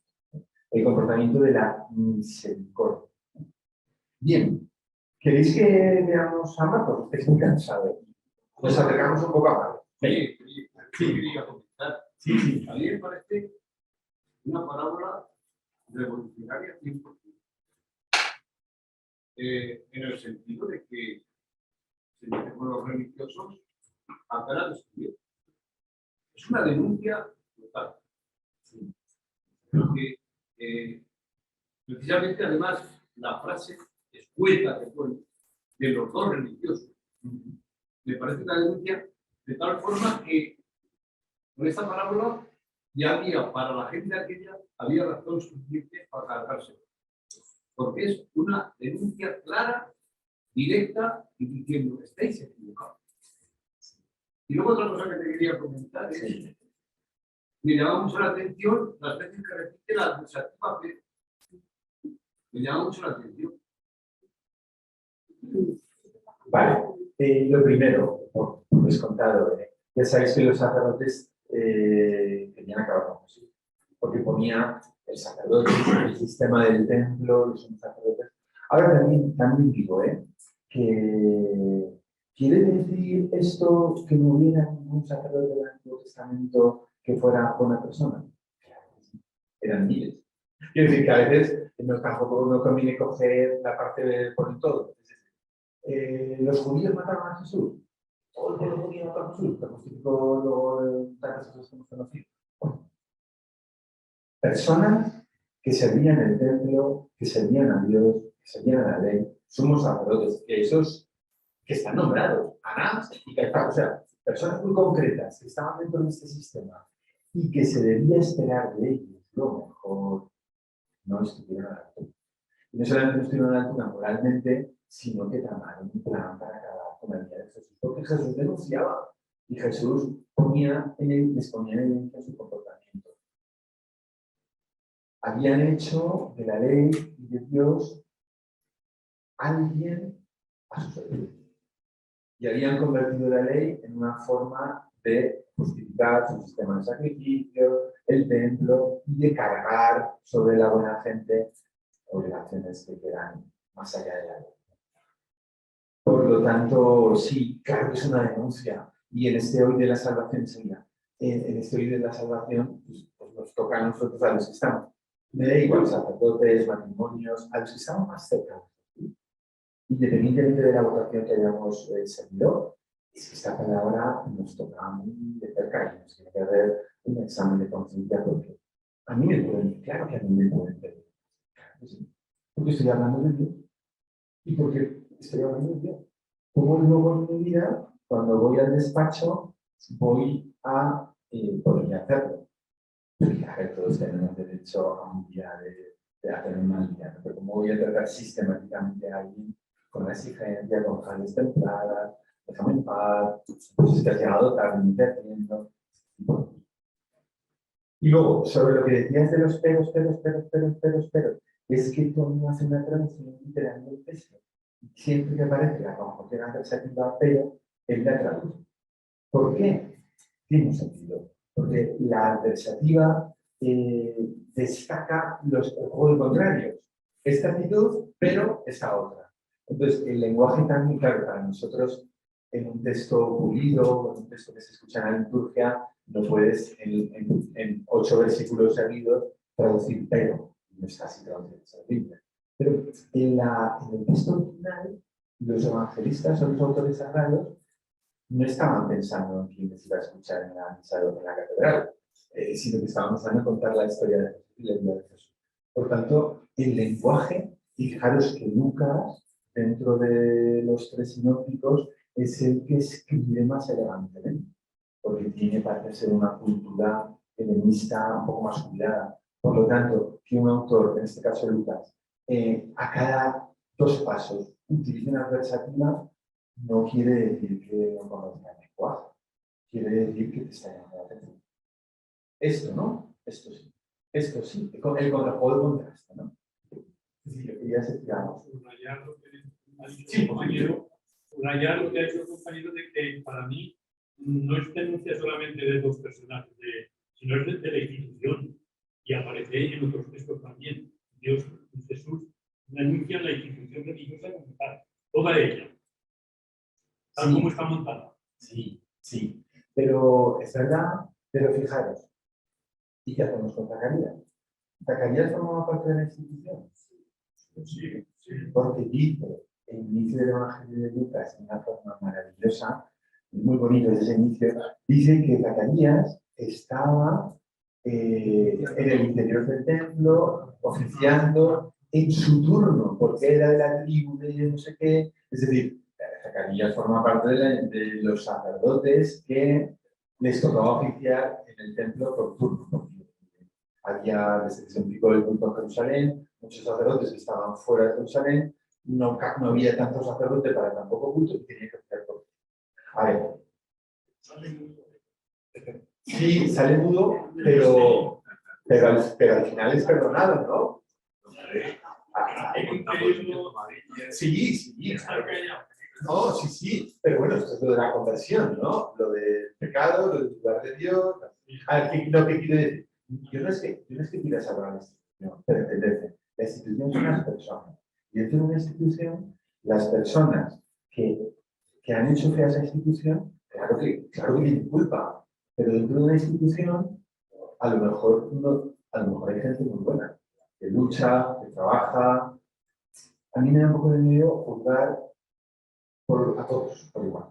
El comportamiento de la misericordia. Bien, ¿queréis que veamos a Marcos? Es muy cansado. Nos acercamos un poco a Marcos. Sí, quería comentar. Sí. A mí me parece una parábola revolucionaria 100%. En el sentido de que se dice con los religiosos apenas destruir. Es una denuncia total. Porque precisamente además la frase escueta que fue de los dos religiosos me parece una denuncia de tal forma que con esta parábola ya había, para la gente aquella, había razón suficiente para cargarse. Porque es una denuncia clara, directa, y diciendo, estáis equivocados. Y luego otra cosa que te quería comentar es, me llama mucho la atención las veces que repite la adversativa P. Me llama mucho la atención. Vale, lo primero, como os he contado, ya sabéis que los sacerdotes querían acabar con Jesús, porque ponía el sacerdote, el sistema del templo, los sacerdotes. Ahora también digo, que quiere decir esto que no hubiera ningún sacerdote del Antiguo Testamento que fuera buena persona. Claro que sí, eran miles. Quiero decir que a veces tampoco no conviene coger la parte por el todo. Los judíos mataron a Jesús. Todo el pueblo judío mató a Jesús. Lo justificó tantas cosas que hemos conocido. Bueno, personas que servían el templo, que servían a Dios, que servían a la ley, somos sacerdotes, que esos que están nombrados, Anás y Caifás, o sea, personas muy concretas que estaban dentro de este sistema y que se debía esperar de ellos lo mejor, no estuvieron a la altura. Y no solamente no estuvieron a la altura moralmente, sino que tramaron un plan para acabar con la vida de Jesús. Porque Jesús denunciaba y Jesús les ponía en evidencia su comportamiento. Habían hecho de la ley y de Dios alguien a su servicio. Y habían convertido la ley en una forma de justificar su sistema de sacrificio, el templo, y de cargar sobre la buena gente obligaciones que quedan más allá de la ley. Por lo tanto, sí, claro que es una denuncia. Y en este hoy de la salvación sería, en este hoy de la salvación, pues nos toca a nosotros, a los que estamos, me da igual, sacerdotes, matrimonios, a los que estamos más cerca, independientemente de la vocación que hayamos servido, es que esta palabra nos toca muy de cerca y nos tiene que haber un examen de conciencia, porque a mí me pueden, claro que a mí me pueden pedir, claro que sí, porque estoy hablando de Dios y porque estoy hablando de Dios. Como luego en mi vida, cuando voy al despacho, voy a poder hacerlo. Claro, todos tenemos derecho a un día de hacer un mal día, ¿no? Pero como voy a tratar sistemáticamente a alguien con la exigencia, con jales templadas, déjame en paz, pues es que has llegado tarde, me estoy haciendo. Y luego, sobre lo que decías de los peros, es que tú no haces una traducción literal del texto. Siempre que aparece la conjunción adversativa, pero él la traduce. ¿Por qué? Tiene un sentido. Porque la adversativa destaca los juegos contrarios. Esta actitud, pero esa otra. Entonces, el lenguaje también, claro, para nosotros, en un texto pulido, en un texto que se escucha en la liturgia, no puedes en 8 versículos seguidos traducir pero. No es casi traducir esa Biblia. Pero en el texto original, los evangelistas o los autores sagrados no estaban pensando en quién les iba a escuchar en la misa o en la catedral, sino que estaban pensando en contar la historia de Jesús y la vida de Jesús. Por tanto, el lenguaje, y fijaros que Lucas, dentro de los 3 sinópticos, es el que escribe más elegantemente, porque tiene, parece ser, una cultura helenista un poco más cuidada. Por lo tanto, que un autor, en este caso Lucas, a cada 2 pasos utilice una adversativa, no quiere decir que no conozca el lenguaje, quiere decir que te está llamando la atención. Esto no, esto sí, el contrajuego de contraste, ¿no? Sí, yo quería decir, digamos. Subrayar lo que ha dicho el compañero, subrayar lo que ha dicho el compañero de que para mí no es denuncia solamente de 2 personajes, sino es de la institución, y aparece en otros textos también. Dios, Jesús, denuncia la institución religiosa como tal, toda ella, tal como está montada. Sí, sí, pero es verdad, pero fijaros, ¿y qué hacemos con Zacarías? ¿Zacarías formaba parte de la institución? Sí, sí. Porque dice el inicio del Evangelio de Lucas de una forma maravillosa, muy bonito ese inicio, dice que Zacarías estaba en el interior del templo, oficiando en su turno, porque era de la tribu de no sé qué, es decir, Zacarías forma parte de los sacerdotes que les tocaba oficiar en el templo por turno, porque había, desde que se implicó el culto en Jerusalén, muchos sacerdotes que estaban fuera de Jerusalén, no había tantos sacerdotes para tan poco culto y tenía que hacer por. A ver. Sí, sale mudo, pero al final es perdonado, ¿no? Sí. No, sí, pero bueno, esto es lo de la conversión, ¿no? Lo del pecado, lo del lugar de Dios. Lo que quiero decir, yo no es que quiera salvar la institución, pero entenderte, la institución son las personas. Y dentro de una institución, las personas que han hecho fea esa institución, claro que tienen culpa, pero dentro de una institución, a lo mejor hay gente muy buena, que lucha, que trabaja. A mí me da un poco de miedo juzgar a todos por igual.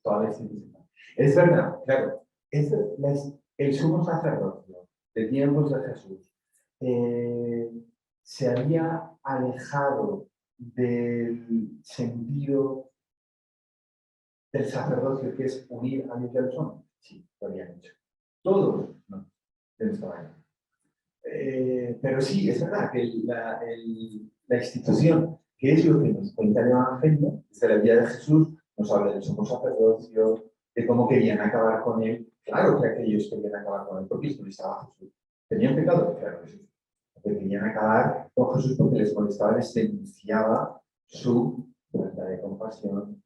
Toda la institución. Es verdad, claro, el sumo sacerdocio de tiempos de Jesús se había alejado del sentido del sacerdocio, que es unir a Dios y a los hombres. Sí, lo habían hecho. Todos, no, de esta manera. Pero sí, es verdad que la institución, que es lo que nos cuenta el Evangelio, desde la vida de Jesús, nos habla del sumo sacerdocio, de cómo querían acabar con él. Claro que aquellos querían acabar con él, porque esto estaba Jesús. ¿Tenían pecado? Claro que sí. Porque querían acabar con Jesús porque les molestaba, les denunciaba su falta de compasión.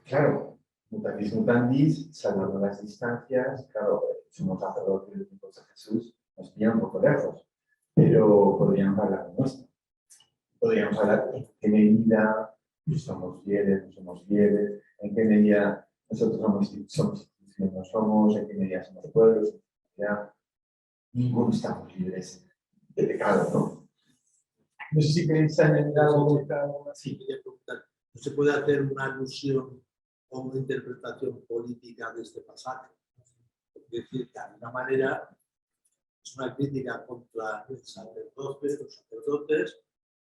Claro, mutatis mutandis, salvando las distancias, claro, somos sacerdotes de tiempos de Jesús, nos pillan un poco lejos, pero podríamos hablar de nuestro. Podríamos hablar en qué medida somos fieles, no somos fieles, en qué medida nosotros somos instituciones, no somos, en qué medida somos pueblos, ya ninguno estamos libres de pecado, ¿no? No sé si queréis añadir algo así. Quería preguntar, ¿no se puede hacer una alusión o una interpretación política de este pasaje? Es decir, que de alguna manera es una crítica contra el sacerdote, los sacerdotes,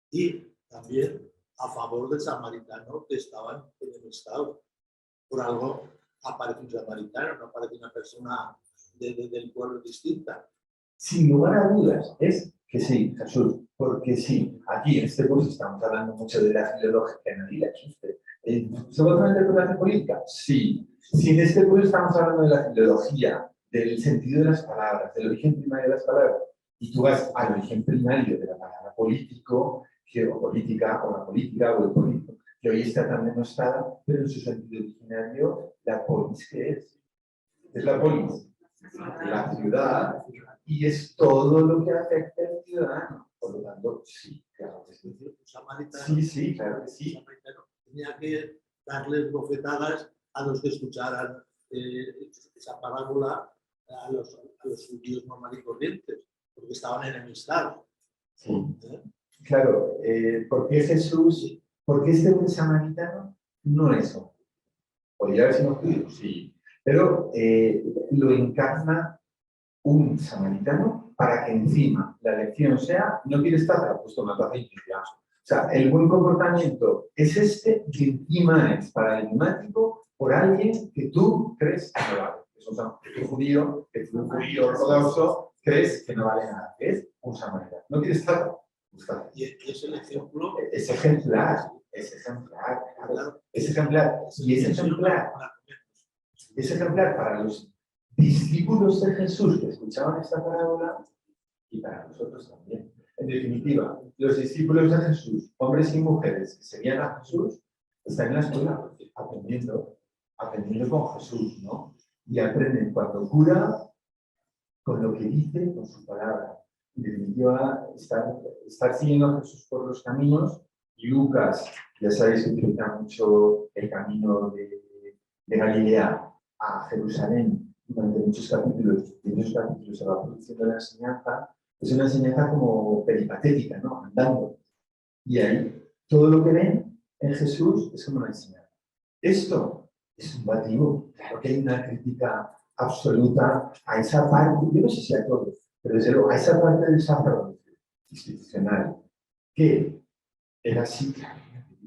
y también a favor del samaritano que estaban en el estado. Por algo aparece un samaritano, no aparece una persona del pueblo distinta. Sin lugar a dudas, es que sí, Jesús, porque sí, aquí en este curso estamos hablando mucho de la filología, que nadie la existe. ¿Se puede una interpretación política? Sí. Si en este curso estamos hablando de la filología, del sentido de las palabras, del origen primario de las palabras, y tú vas al origen primario de la palabra político, o política, o la política, o el político, que hoy está tan denostada, pero en su sentido originario, la polis, ¿qué es? Es la polis, la ciudad, y es todo lo que afecta al ciudadano. Por lo tanto, sí, claro que sí. Un samaritano, Sí, claro que sí. Un samaritano tenía que darles bofetadas a los que escucharan esa parábola, a los judíos normales y corrientes, porque estaban enemistados. Sí. Claro, ¿por qué Jesús, por qué este buen samaritano no es hombre? Podría haber sido judío, sí, pero lo encarna un samaritano para que encima la lección sea, no quieres estar, pues toma tu aceite y ya. O sea, el buen comportamiento es este, que encima es paradigmático por alguien que tú crees que no vale. Que tú judío ortodoxo, crees que no vale nada, que es un samaritano. No quieres estar. Y es el ejemplo. Es ejemplar, claro, es ejemplar. Y es ejemplar para los discípulos de Jesús que escuchaban esta parábola y para nosotros también. En definitiva, los discípulos de Jesús, hombres y mujeres que seguían a Jesús, están en la escuela aprendiendo con Jesús, ¿no? Y aprenden cuando cura, con lo que dice, con su palabra. En definitiva, estar siguiendo a Jesús por los caminos. Y Lucas, ya sabéis que utiliza mucho el camino de Galilea a Jerusalén durante muchos capítulos, y en esos capítulos se va produciendo la enseñanza, es una enseñanza como peripatética, ¿no? Andando. Y ahí, todo lo que ven en Jesús es como una enseñanza. Esto es un batido. Claro que hay una crítica absoluta a esa parte, yo no sé si a todos, pero desde luego a esa parte del sacerdocio institucional, que era así,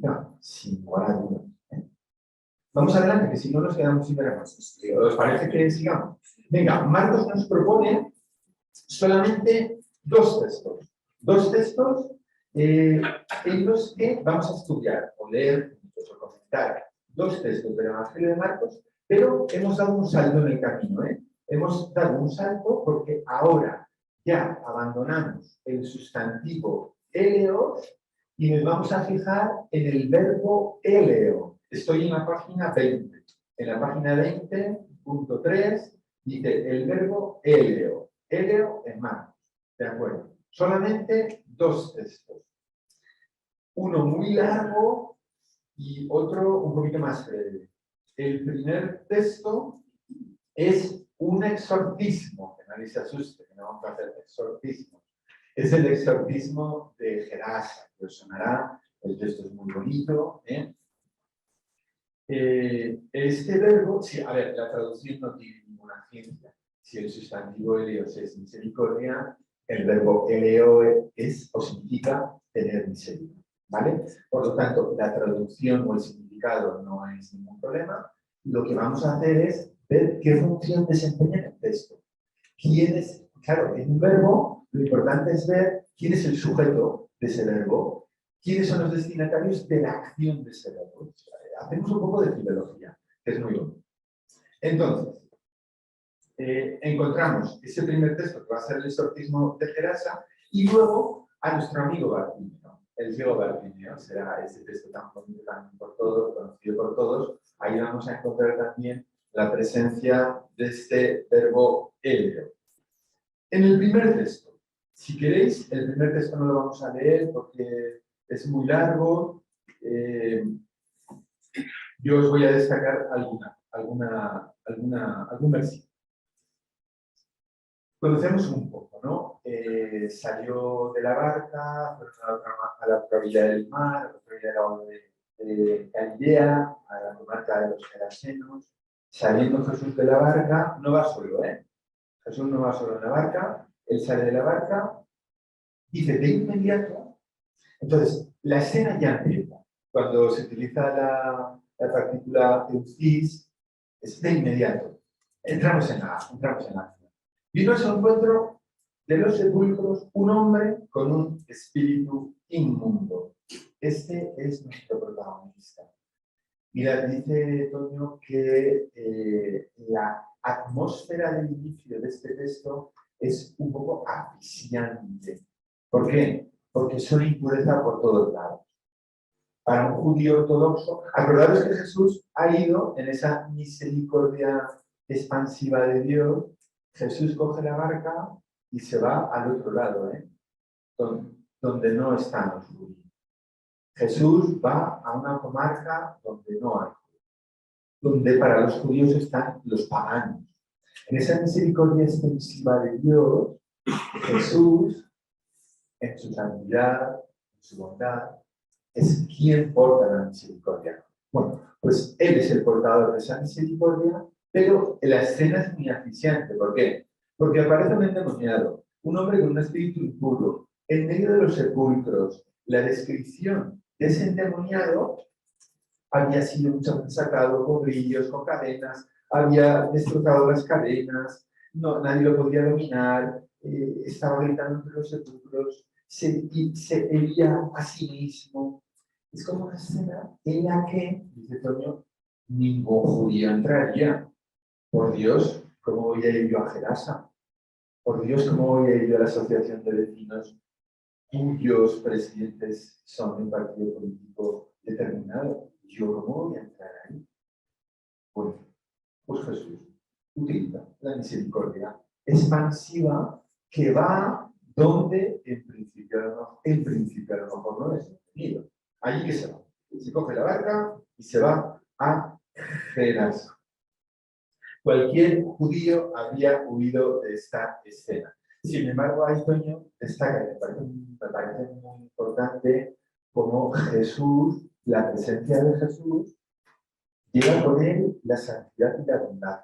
No, sin lugar a dudas. Vamos adelante, que si no nos quedamos sin ver más. ¿Os parece que sigamos? Venga, Marcos nos propone solamente dos textos. Dos textos en los que vamos a estudiar o leer o comentar dos textos del Evangelio de Marcos, pero hemos dado un salto en el camino. Hemos dado un salto porque ahora ya abandonamos el sustantivo eleos y nos vamos a fijar en el verbo eleo. Estoy en la página 20. En la página 20.3 dice el verbo eleo. Eleo en Marcos. ¿De acuerdo? Solamente dos textos. Uno muy largo y otro un poquito más breve. El primer texto es un exorcismo, que nadie se asuste, que no vamos a hacer exorcismo. Es el exorcismo de Gerasa, que os sonará, el texto es muy bonito. Este verbo, sí, a ver, la traducción no tiene ninguna ciencia. Si el sustantivo eleos es misericordia, el verbo eleo es o significa tener misericordia, ¿vale? Por lo tanto, la traducción o el significado no es ningún problema. Lo que vamos a hacer es ver qué función desempeña el texto. ¿Quién es? Claro, en un verbo, lo importante es ver quién es el sujeto de ese verbo, quiénes son los destinatarios de la acción de ese verbo. Hacemos un poco de filología, que es muy bueno. Entonces, encontramos ese primer texto que va a ser el exorcismo de Gerasa y luego a nuestro amigo Bartimeo. El ciego Bartimeo será ese texto tan bonito, tan por todos, conocido por todos. Ahí vamos a encontrar también la presencia de este verbo eleo. En el primer texto, si queréis, el primer texto no lo vamos a leer porque es muy largo. Yo os voy a destacar algún versículo. Conocemos un poco, ¿no? Salió de la barca, a la otra orilla del mar, a la otra orilla de Galilea, a la comarca de los Gerasenos. Saliendo Jesús de la barca, no va solo, Jesús no va solo en la barca, él sale de la barca, dice de inmediato. Entonces, la escena ya empieza. Cuando se utiliza la partícula eusis, es de inmediato. Entramos en la acción. Vino a su encuentro de los sepulcros un hombre con un espíritu inmundo. Este es nuestro protagonista. Mira, dice Toño que la atmósfera del inicio de este texto es un poco asfixiante. ¿Por qué? Porque son impureza por todos lados. Para un judío ortodoxo, acordaros que Jesús ha ido en esa misericordia expansiva de Dios. Jesús coge la barca y se va al otro lado, donde no están los judíos. Jesús va a una comarca donde no hay judíos, donde para los judíos están los paganos. En esa misericordia extensiva de Dios, Jesús, en su santidad, en su bondad, es quien porta la misericordia. Bueno, pues Él es el portador de esa misericordia, pero la escena es muy asfixiante. ¿Por qué? Porque aparece un endemoniado, un hombre con un espíritu impuro, en medio de los sepulcros. La descripción de ese endemoniado había sido muchas veces sacado con grillos, con cadenas, había destrozado las cadenas, no, nadie lo podía dominar, estaba gritando entre los sepulcros, se veía a sí mismo. Es como una escena en la que, dice Toño, ningún judío entraría. Por Dios, ¿cómo voy a ir yo a Gerasa? Por Dios, ¿cómo voy a ir yo a la asociación de vecinos cuyos presidentes son de un partido político determinado? ¿Yo cómo voy a entrar ahí? Bueno, pues Jesús utiliza la misericordia expansiva que va donde en principio a lo mejor no es entendido. Allí que se va. Se coge la barca y se va a Gerasa. Cualquier judío habría huido de esta escena. Sin embargo, ahí Toño destaca, me parece muy importante, cómo Jesús, la presencia de Jesús, lleva con él la santidad y la bondad.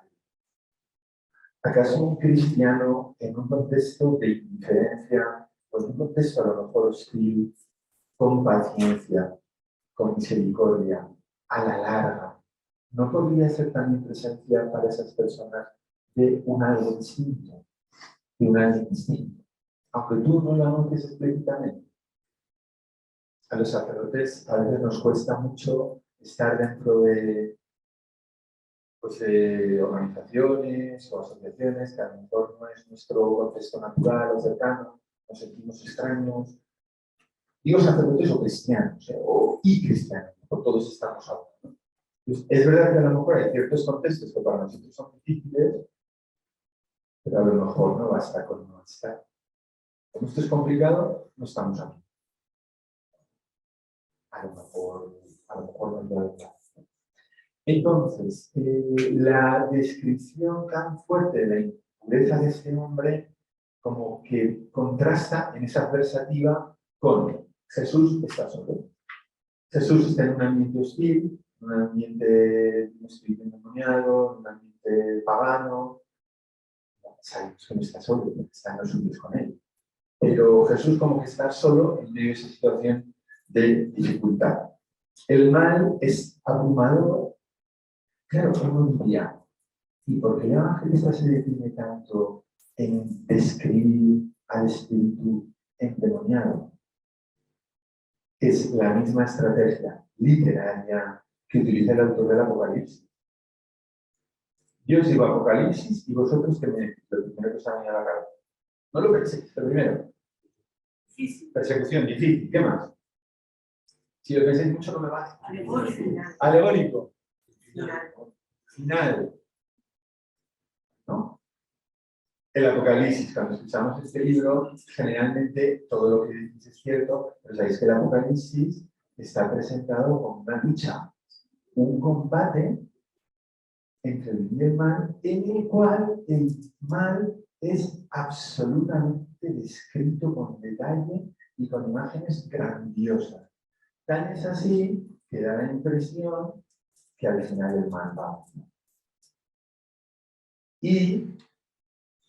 ¿Acaso un cristiano en un contexto de indiferencia, o en un contexto a lo mejor hostil, con paciencia, con misericordia, a la larga, ¿no podría ser también presencia para esas personas de un algo distinto, de un alguien distinto? Aunque tú no lo anotes explícitamente. A los sacerdotes a veces nos cuesta mucho estar dentro de, pues, de organizaciones o asociaciones que a lo mejor no es nuestro contexto natural o cercano, nos sentimos extraños. Digo sacerdotes o cristianos, y cristianos, por todos estamos ahora, ¿no? Entonces, es verdad que a lo mejor hay ciertos contextos que para nosotros son difíciles, pero a lo mejor no basta con no estar. Como esto es complicado, no estamos aquí. A lo mejor no es la verdad. Entonces, la descripción tan fuerte de la impureza de este hombre como que contrasta en esa adversativa con Jesús está solo. Jesús está en un ambiente hostil, en un ambiente de un espíritu endemoniado, en un ambiente pagano. Sabemos que no está solo, porque están los suyos con él. Pero Jesús como que está solo en medio de esa situación de dificultad. El mal es abrumador. Claro, ¿cómo diría? ¿Y por qué el evangelista se detiene tanto en describir al espíritu endemoniado? Es la misma estrategia literaria que utiliza el autor del Apocalipsis. Yo os digo Apocalipsis y vosotros que me decís lo primero que os ha venido a la cabeza. No lo penséis, lo primero. Difícil. Persecución, difícil. ¿Qué más? Si lo pensáis mucho no me va. Alegórico. Alegórico. Final. Final. ¿No? El Apocalipsis, cuando escuchamos este libro, generalmente todo lo que decís es cierto, pero sabéis que el Apocalipsis está presentado como una lucha, un combate entre el bien y el mal, en el cual el mal es absolutamente descrito con detalle y con imágenes grandiosas. Tan es así que da la impresión que al final el mal va. Y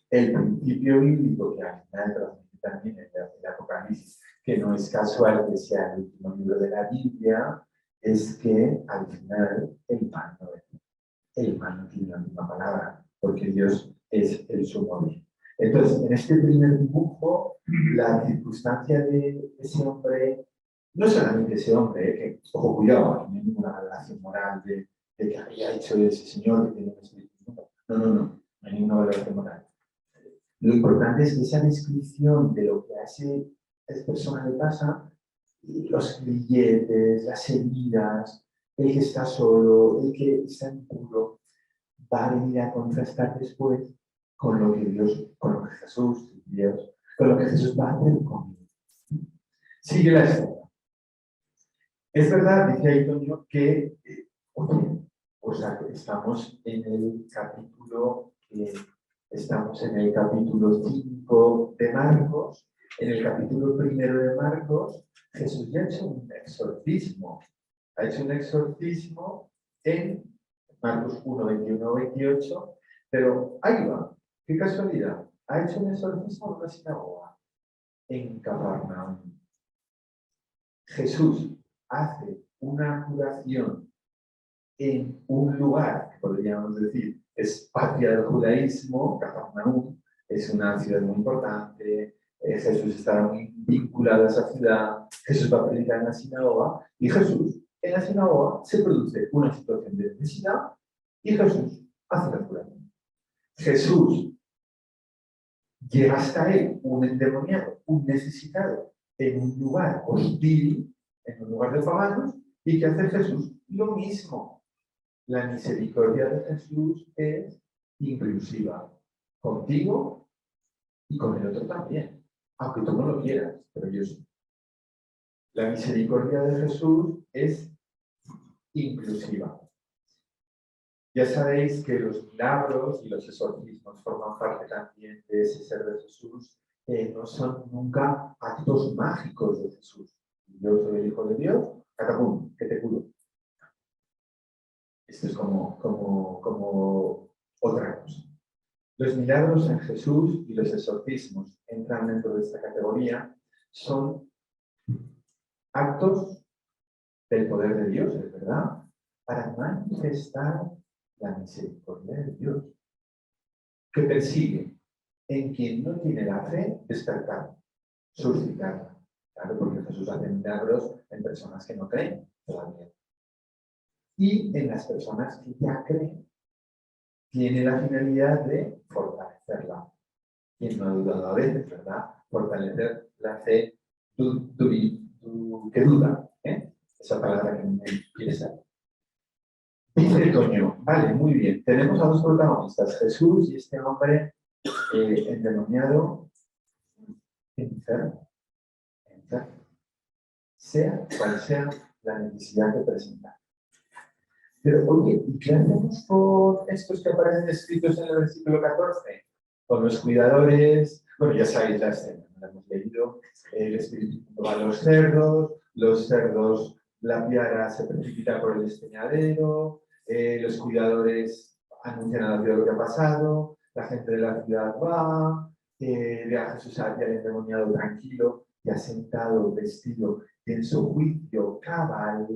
el principio bíblico que al final transmite también el Apocalipsis, que no es casual que sea el último libro de la Biblia, es que al final el mal no tiene la misma palabra, porque Dios es el sumo bien. Entonces, en este primer dibujo, la circunstancia de ese hombre, no solamente ese hombre, que, ojo, cuidado, aquí no hay ninguna relación moral de que había hecho ese señor que tiene un espíritu. No hay ninguna relación moral. Lo importante es que esa descripción de lo que a esa persona le pasa, los grilletes, las heridas, el que está solo, el que está impuro, va a venir a contrastar después con lo que Dios, con lo que Jesús, Dios, con lo que Jesús va a hacer conmigo. Sigue la escena. Es verdad, dice ahí Toño, que, oye, o sea, estamos en el capítulo 5 de Marcos. En el capítulo 1 de Marcos, Jesús ya ha hecho un exorcismo. Ha hecho un exorcismo en Marcos 1, 21, 28, pero ahí va, qué casualidad. Ha hecho un exorcismo en una sinagoga, en Cafarnaúm. Jesús hace una curación en un lugar que podríamos decir es patria del judaísmo. Cafarnaúm es una ciudad muy importante, Jesús está muy vinculado a esa ciudad, Jesús va a predicar en la sinagoga, y Jesús, en la sinagoga se produce una situación de necesidad, y Jesús hace la curación. Jesús llega hasta él, un endemoniado, un necesitado, en un lugar hostil, en un lugar de paganos, y ¿qué hace Jesús? Lo mismo. La misericordia de Jesús es inclusiva, contigo y con el otro también, aunque tú no lo quieras, pero yo sí. La misericordia de Jesús es inclusiva. Ya sabéis que los milagros y los exorcismos forman parte también de ese ser de Jesús, no son nunca actos mágicos de Jesús. Yo soy el Hijo de Dios, catapum, que te curo. Esto es como otra cosa. Los milagros en Jesús y los exorcismos entran dentro de esta categoría, son actos del poder de Dios, es verdad, para manifestar la misericordia de Dios, que persigue en quien no tiene la fe despertar, suscitarla. Claro, porque Jesús hace milagros en personas que no creen todavía. Y en las personas que ya creen, tiene la finalidad de fortalecerla. Quien no ha dudado a veces, ¿verdad? Fortalecer la fe que duda. Esa palabra que me quiere salir. Dice Toño, vale, muy bien. Tenemos a dos protagonistas, Jesús y este hombre endemoniado, enfermo. Sea cual sea la necesidad que presenta. Pero oye, ¿y qué hacemos con estos que aparecen escritos en el versículo 14? Con los cuidadores, bueno, ya sabéis la escena, la hemos leído, el espíritu va a los cerdos, la piara se precipita por el despeñadero, los cuidadores anuncian a la ciudad lo que ha pasado, la gente de la ciudad va, ve a Jesús al endemoniado tranquilo, y ha sentado, vestido en su juicio cabal,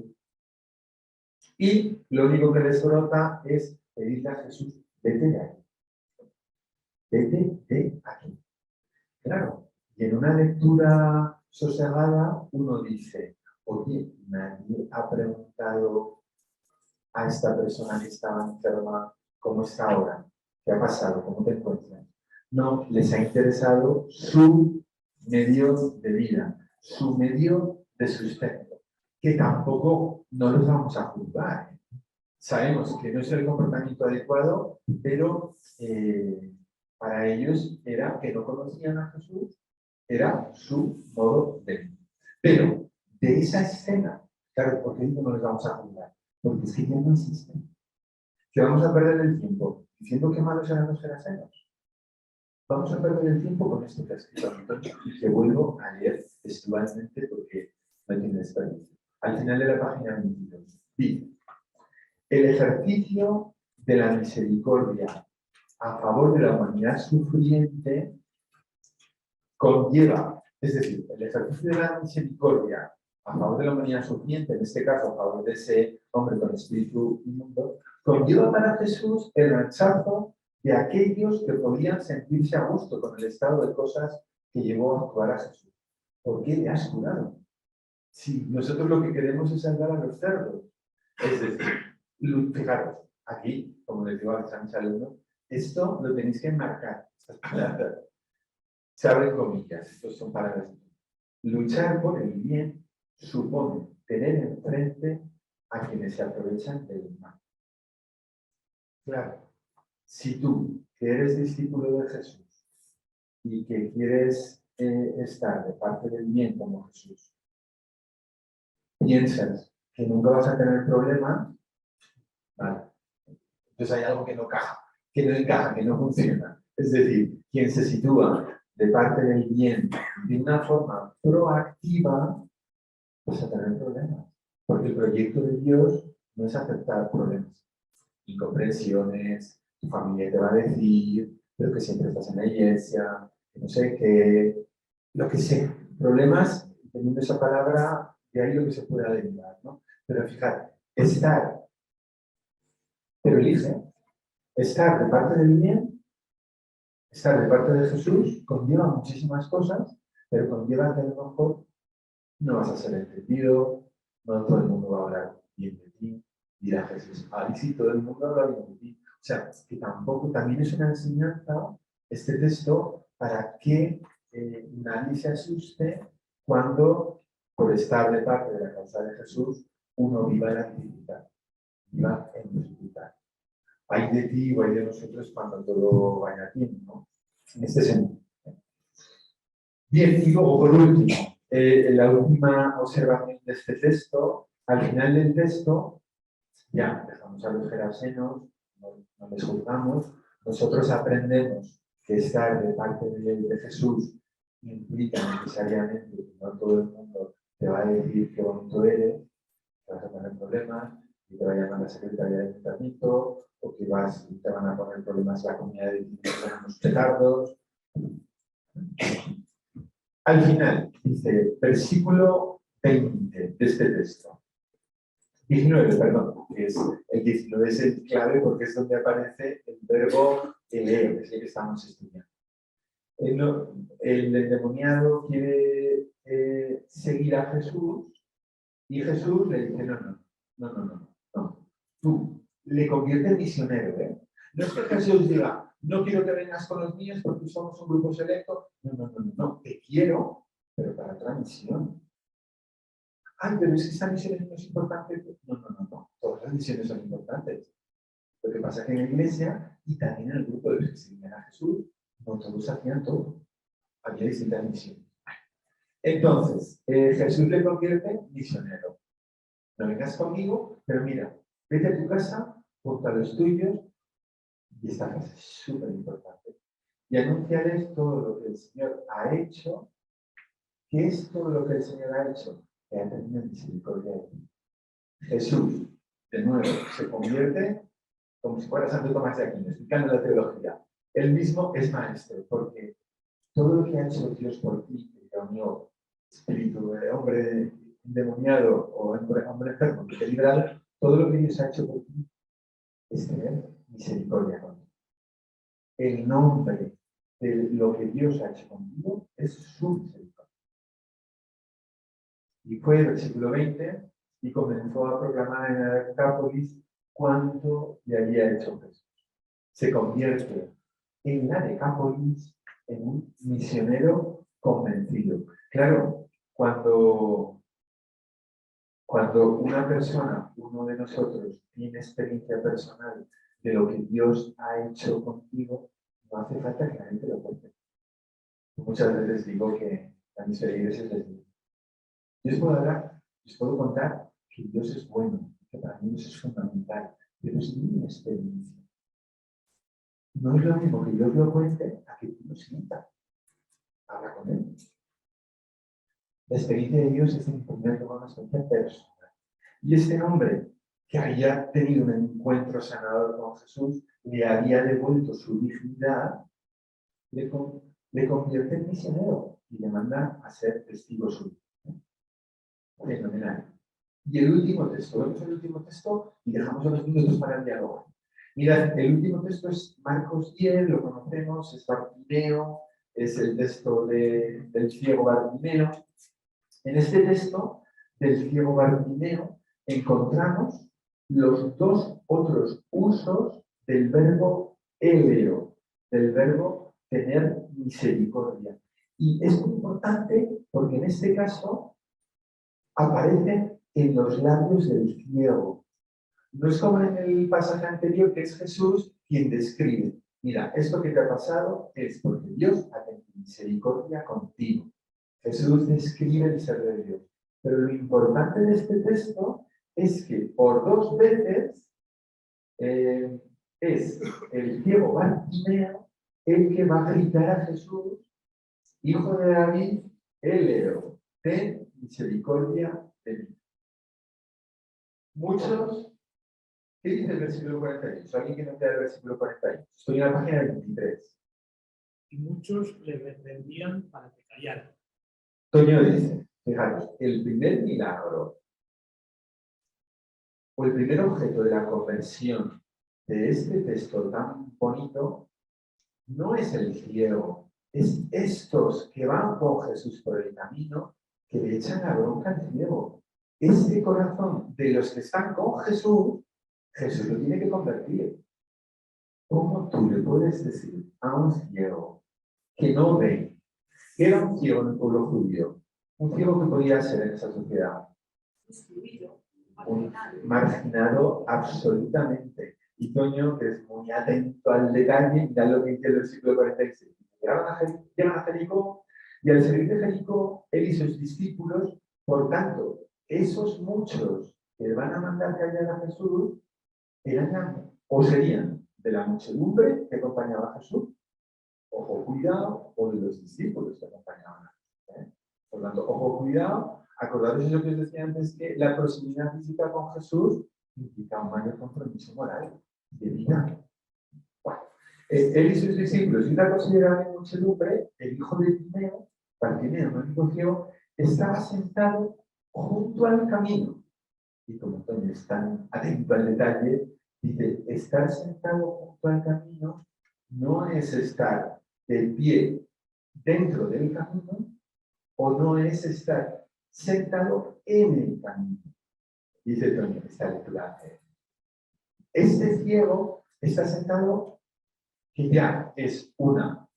y lo único que les brota es pedirle a Jesús, vete de aquí. Vete de aquí. Claro, y en una lectura sosegada uno dice, oye, nadie ha preguntado a esta persona que estaba enferma cómo está ahora, qué ha pasado, cómo te encuentras. No, les ha interesado su medio de vida, su medio de sustento, que tampoco no los vamos a juzgar. Sabemos que no es el comportamiento adecuado, pero para ellos era que no conocían a Jesús, era su modo de vida. Pero de esa escena, claro, ¿por qué no les vamos a juzgar? Porque es que ya no existen. Que vamos a perder el tiempo diciendo que malos eran los gerasenos. Vamos a perder el tiempo con esto que ha escrito Antonio y que vuelvo a leer textualmente porque no tiene desperdicio. Al final de la página 22 dice: el ejercicio de la misericordia a favor de la humanidad sufriente conlleva, es decir, el ejercicio de la misericordia a favor de la humanidad sufriente, en este caso a favor de ese hombre con espíritu inmundo, conlleva para Jesús el rechazo de aquellos que podían sentirse a gusto con el estado de cosas que llevó a actuar a Jesús. ¿Por qué le has curado? Si nosotros lo que queremos es salvar a los cerdos. Es decir, fijaros, aquí, como les digo a mis alumnos, esto lo tenéis que enmarcar. Estas palabras se abren comillas, estos son palabras. Luchar por el bien supone tener enfrente a quienes se aprovechan del mal. Claro, si tú, que eres discípulo de Jesús y que quieres estar de parte del bien como Jesús, piensas que nunca vas a tener problemas, vale. Entonces hay algo que no encaja, que no funciona. Es decir, quien se sitúa de parte del bien de una forma proactiva, vas a tener problemas. Porque el proyecto de Dios no es aceptar problemas, incomprensiones, tu familia te va a decir, pero que siempre estás en la iglesia, que no sé qué, lo que sea. Problemas, teniendo esa palabra, de ahí lo que se pueda derivar, ¿no? Pero fíjate, pero elige, estar de parte del bien, estar de parte de Jesús, conlleva muchísimas cosas, pero conlleva que a lo mejor no vas a ser entendido, no todo el mundo va a hablar bien de ti, dirá Jesús, ahí sí, todo el mundo habla bien de ti. O sea, que tampoco, también es una enseñanza, este texto, para que nadie se asuste cuando, por estar de parte de la causa de Jesús, uno viva en la dificultad, viva en dificultad. Hay de ti o hay de nosotros cuando todo vaya bien, ¿no? En este sentido. Bien, y luego, por último, la última observación de este texto, al final del texto, ya dejamos a los gerasenos, no les juzgamos, nosotros aprendemos que estar de parte de Jesús implica necesariamente que no todo el mundo te va a decir qué bonito eres, que vas a tener problemas, y te va a llamar la secretaria de ayuntamiento, o que te van a poner problemas la comunidad de los petardos. Al final, dice, versículo 20 de este texto. 19, perdón, que es el 19 es el clave porque es donde aparece el verbo eleo, que es el que estamos estudiando. El endemoniado quiere seguir a Jesús y Jesús le dice, no. Tú le conviertes en misionero, ¿eh? No es que Jesús diga, no quiero que vengas con los míos porque somos un grupo selecto. No, te quiero, pero para otra misión. Ay, pero es que esta misión no es importante. No. Todas las misiones son importantes. Lo que pasa es que en la iglesia y también en el grupo de los que seguían a Jesús, no todos hacían todo. Había distintas misiones. Entonces, Jesús le convierte en misionero. No vengas conmigo, pero mira, vete a tu casa, junto a los tuyos, y esta frase es súper importante, y anunciarles todo lo que el Señor ha hecho. ¿Qué es todo lo que el Señor ha hecho? Que ha tenido misericordia de ti. Jesús, de nuevo, se convierte como si fuera Santo Tomás de Aquino, explicando la teología. Él mismo es maestro, porque todo lo que ha hecho Dios por ti, que te unió, espíritu de hombre endemoniado o hombre enfermo, que te ha librado, todo lo que Dios ha hecho por ti es tener misericordia contigo. El nombre de lo que Dios ha hecho contigo es su misericordia. Y fue el versículo 20 y comenzó a proclamar en la Decápolis cuánto le había hecho Jesús. Se convierte en la Decápolis en un misionero convencido. Claro, cuando una persona, uno de nosotros, tiene experiencia personal de lo que Dios ha hecho contigo, no hace falta que la gente lo cuente. Muchas veces digo que a mis feligreses les digo, yo les puedo contar que Dios es bueno, que para mí Dios es fundamental, pero es mi experiencia. No es lo mismo que yo lo cuente a que tú lo sientas. Habla con él. La experiencia de Dios es en primer lugar una experiencia personal. Y este hombre que había tenido un encuentro sanador con Jesús, le había devuelto su dignidad, le convierte en misionero y le manda a ser testigo suyo. Fenomenal. Y el último texto, vemos el último texto y dejamos unos minutos para el diálogo. Mirad, el último texto es Marcos 10, lo conocemos, es Bartimeo, es el texto del ciego Bartimeo. En este texto del ciego Bartimeo encontramos los dos otros usos del verbo eleo, del verbo tener misericordia. Y es muy importante porque en este caso aparece en los labios del ciego. No es como en el pasaje anterior que es Jesús quien describe. Mira, esto que te ha pasado es porque Dios ha tenido misericordia contigo. Jesús describe el ser de Dios. Pero lo importante de este texto es que por dos veces es el ciego Bartimeo el que va a gritar a Jesús, hijo de David, eleo, ten misericordia de mí. Muchos, ¿qué dice el versículo 48? ¿Alguien que no te da el versículo 48? Estoy en la página 23. Y muchos le reprendían para que callara. Toño dice, fijaros, el primer milagro o el primer objeto de la conversión de este texto tan bonito no es el ciego, es estos que van con Jesús por el camino que le echan la bronca al ciego. Este corazón de los que están con Jesús, Jesús lo tiene que convertir. ¿Cómo tú le puedes decir a un ciego que no ve, que era un ciego en el pueblo judío, un ciego que podía ser en esa sociedad? Un marginado absolutamente. Y Toño, que es muy atento al detalle, mira lo que dice el versículo 46. Llegan a Jericó, y al salir de Jericó, él y sus discípulos, por tanto, esos muchos que van a mandar callar a Jesús, eran o serían de la muchedumbre que acompañaba a Jesús, ojo, cuidado, o de los discípulos que acompañaban a Jesús. Por tanto, ojo, cuidado. Acordaros de lo que os decía antes, que la proximidad física con Jesús implica un mayor compromiso moral de vida. Bueno, él y sus discípulos, y la consideraban muchedumbre, el hijo de Timeo, Bartimeo, no el ciego, estaba sentado junto al camino. y como Toño es tan atento al detalle, dice, estar sentado junto al camino no es estar de pie dentro del camino o no es estar sentado en el camino. Dice Toño, esta lectura. Este ciego está sentado, que ya es una.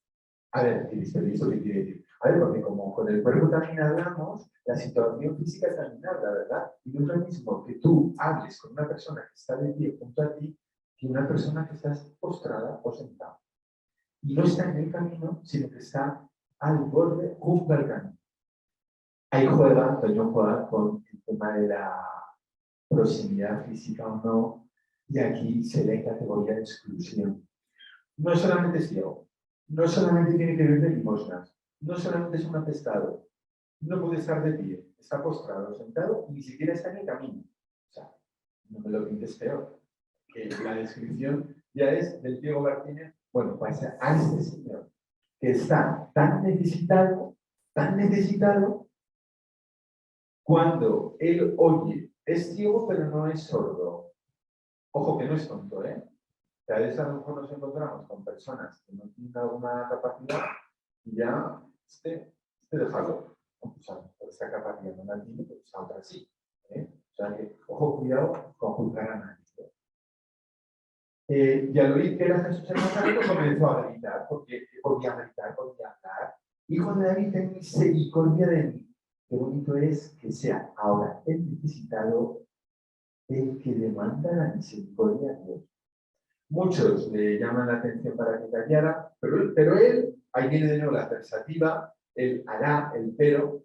A ver, ¿esto qué quiere decir? A ver, porque como con el cuerpo también hablamos, la situación física también habla, ¿verdad? Y no es lo mismo que tú hables con una persona que está de pie junto a ti que una persona que está postrada o sentada. Y no está en el camino, sino que está al borde, junto al camino. Ahí juega, Toño juega con el tema de la proximidad física o no, y aquí se ve categoría de exclusión. No es solamente ciego, no solamente tiene que ver de limosnas, no solamente es un atestado, no puede estar de pie, está postrado, sentado, y ni siquiera está en el camino. O sea, no me lo pintes peor, que la descripción ya es del ciego Martínez, bueno, pasa a este señor, que está tan necesitado, cuando él oye, es ciego pero no es sordo. Ojo que no es tonto, ¿eh? Que a veces a lo mejor nos encontramos con personas que no tienen alguna capacidad y ya, déjalo. ¿No? O sea, por esta capacidad no la tiene, pero esa otra sí. ¿Eh? O sea que, ojo, cuidado con juzgar a nadie. Y al oír que era Jesús el Nazareno comenzó a gritar, porque podía gritar, podía hablar. Hijo de David, ten misericordia de mí. Qué bonito es que sea ahora el necesitado el que demanda la misericordia de Dios. Muchos le llaman la atención para que callara, pero él, ahí viene de nuevo la versativa, el hará, el pero,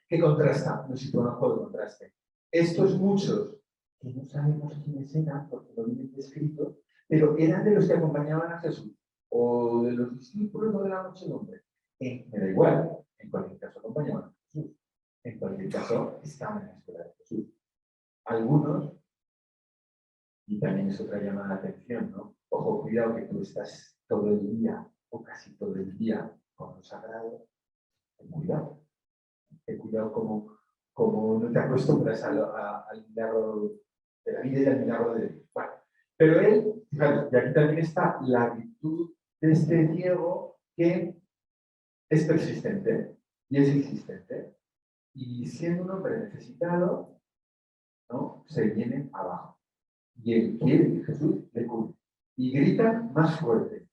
que contrasta, nos situamos por contraste. Estos muchos, que no sabemos quiénes eran, porque no vienen descritos, pero eran de los que acompañaban a Jesús, o de los discípulos o de la muchedumbre. Me da igual, en cualquier caso acompañaban a Jesús. En cualquier caso, estaban en la escuela de Jesús. Algunos, y también es otra llamada de atención, ¿no? Ojo, cuidado que tú estás todo el día, o casi todo el día, con lo sagrado. Ten cuidado como no te acostumbras al milagro de la vida y al milagro de Dios. Bueno, pero él, fijaros, y aquí también está la virtud de este ciego que es persistente y es insistente. Y siendo un hombre necesitado, ¿no? Se viene abajo. Y él quiere que Jesús le cure. Y grita más fuerte: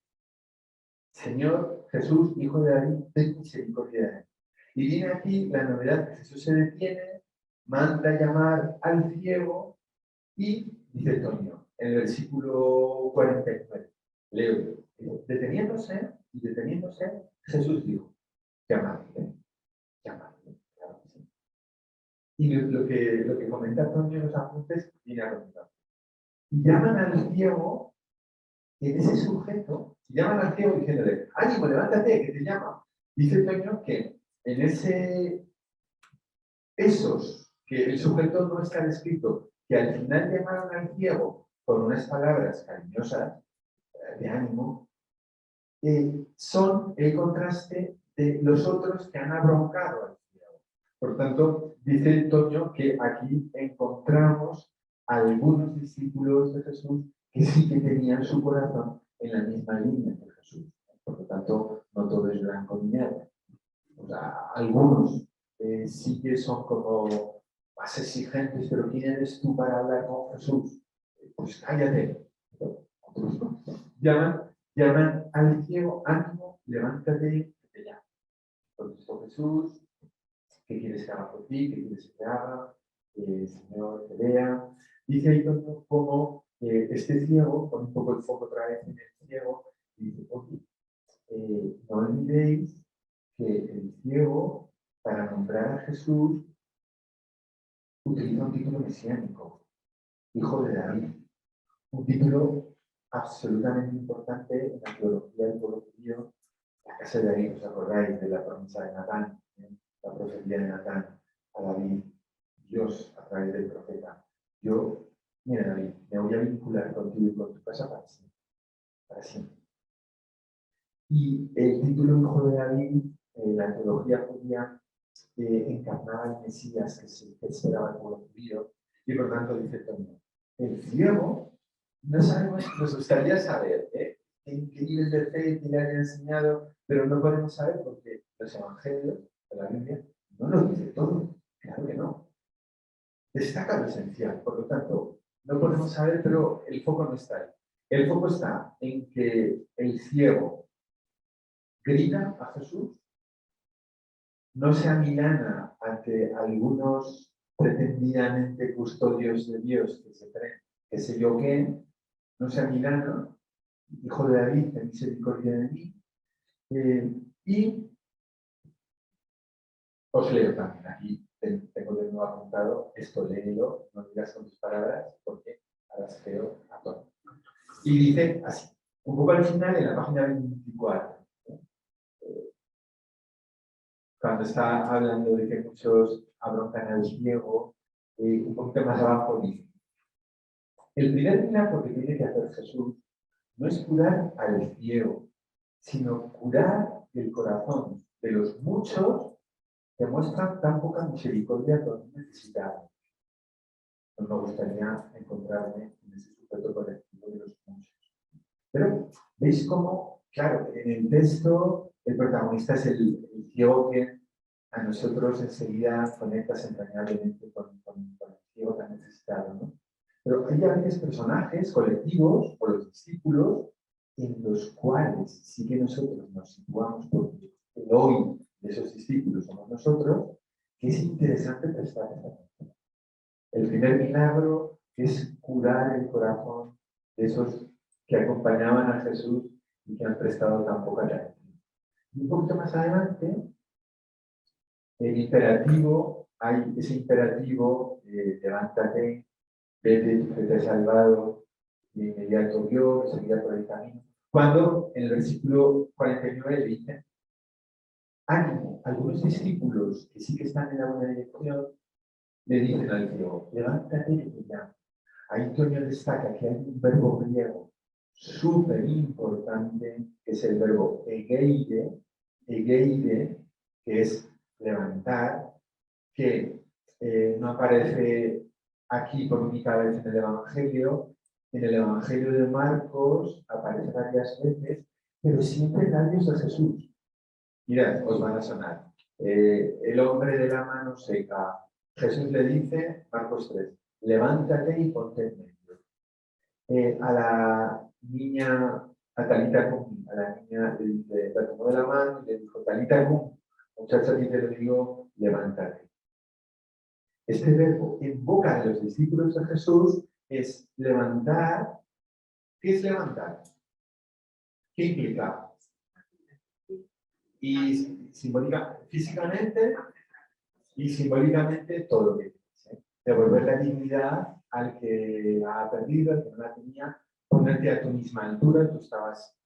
Señor Jesús, Hijo de David, ten misericordia de él. Y viene aquí la novedad que Jesús se detiene, manda llamar al ciego y dice Toño, en el versículo 49, leo, deteniéndose, Jesús dijo, llamadle, llamadle. Claro que sí. Y lo que comenta Toño en los apuntes viene a continuación. Y llaman al ciego, en ese sujeto, llaman al ciego diciéndole, ánimo, levántate, que te llama. Dice Toño que en esos que el sujeto no está descrito, que al final llamaron al ciego con unas palabras cariñosas de ánimo, son el contraste de los otros que han abroncado al ciego. Por tanto, dice Toño que aquí encontramos a algunos discípulos de Jesús que sí que tenían su corazón en la misma línea que Jesús. Por lo tanto, no todo es blanco ni negro. O sea, algunos sí que son como más exigentes, pero ¿quién eres tú para hablar con Jesús? Pues cállate. Otros no. Llaman al ciego, ánimo, levántate, que te llamo. Contestó Jesús, ¿qué quieres que haga por ti? ¿Qué quieres que te haga? El Señor te vea. Dice ahí como este ciego, pone un poco el foco otra vez en el ciego, y dice, oye, no olvidéis que el ciego, para nombrar a Jesús, utiliza un título mesiánico, Hijo de David, un título absolutamente importante en la teología del pueblo judío. La casa de David, ¿os acordáis de la promesa de Natán? La profecía de Natán a David, Dios a través del profeta. Yo, mira David, me voy a vincular contigo y con tu casa para siempre. Para siempre. Y el título Hijo de David, en la teología judía, encarnaba el Mesías que se esperaba el pueblo judío, Y por tanto dice Antonio, el ciego, no sabemos, nos gustaría saber en qué nivel de fe te le han enseñado, pero no podemos saber porque los evangelios de la Biblia no lo dice todo. Claro que no. Destaca lo esencial, por lo tanto, no podemos saber, pero el foco no está ahí. El foco está en que el ciego grita a Jesús, no se amilana ante algunos pretendidamente custodios de Dios que se creen, que sé yo qué, no se amilana, hijo de David, ten misericordia de mí, y os leo también aquí, tengo de nuevo apuntado, esto léelo, no digas con tus palabras, porque ahora se quedó a todo. Y dice así, un poco al final, en la página 24, cuando está hablando de que muchos abroncan al ciego, un poquito más abajo dice, el primer milagro que tiene que hacer Jesús no es curar al ciego, sino curar el corazón de los muchos que muestran tan poca misericordia con un necesitado. No me gustaría encontrarme en ese sujeto colectivo de los muchos. Pero veis cómo, claro, en el texto el protagonista es el ciego que a nosotros enseguida conectas entrañablemente con el ciego tan necesitado, ¿no? Pero hay a veces personajes colectivos o los discípulos en los cuales sí que nosotros nos situamos, porque el hoy de esos discípulos somos nosotros, que es interesante prestar atención. El primer milagro es curar el corazón de esos que acompañaban a Jesús y que han prestado tan poca atención. Y un poquito más adelante, el imperativo, hay ese imperativo, levántate, vete, tu fe te ha salvado, de inmediato vio, seguía por el camino. Cuando en el versículo 49 dice, ánimo, algunos discípulos que sí que están en la buena dirección, le dicen al ciego, levántate y te llamo. Ahí Antonio destaca que hay un verbo griego súper importante, que es el verbo egeide, que es levantar, que no aparece aquí por única vez en el Evangelio. En el Evangelio de Marcos aparece varias veces, pero siempre en labios de Jesús. Mirad, os van a sonar. El hombre de la mano seca. Jesús le dice, Marcos 3, levántate y ponte en medio. A la niña, a Talita Cum, a la niña le dice, la tomó de la mano y le dijo, Talita Cum, muchacha, y te lo digo, levántate. Este verbo en boca de los discípulos de Jesús es levantar. ¿Qué es levantar? ¿Qué implica? Y simbólica, físicamente y simbólicamente todo lo que dice. Devolver la dignidad al que la ha perdido, al que no la tenía, ponerte a tu misma altura, tú estabas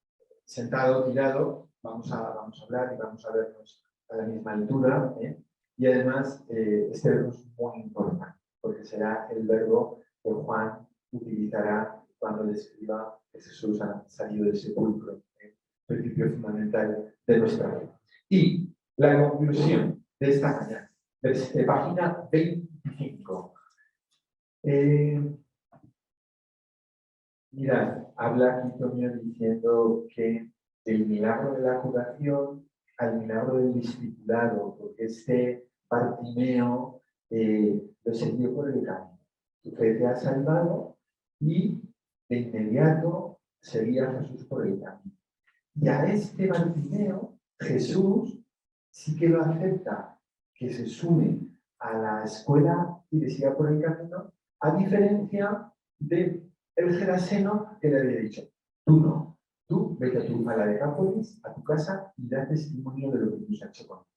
sentado, tirado, vamos a hablar y vamos a vernos a la misma altura, y además este verbo es muy importante, porque será el verbo que Juan utilizará cuando describa que Jesús ha salido del sepulcro, principio fundamental de nuestra fe. Y la conclusión de esta mañana, de página 25. Mirad, habla aquí Antonio diciendo que del milagro de la curación al milagro del discipulado, porque este Bartimeo lo siguió por el camino. Tu fe te ha salvado y de inmediato seguía a Jesús por el camino. Y a este Bartimeo, Jesús sí que lo acepta, que se sume a la escuela y le siga por el camino, a diferencia de el Geraseno que le había dicho, tú no, tú vete a la Decápolis, a tu casa y da testimonio de lo que Dios ha hecho contigo.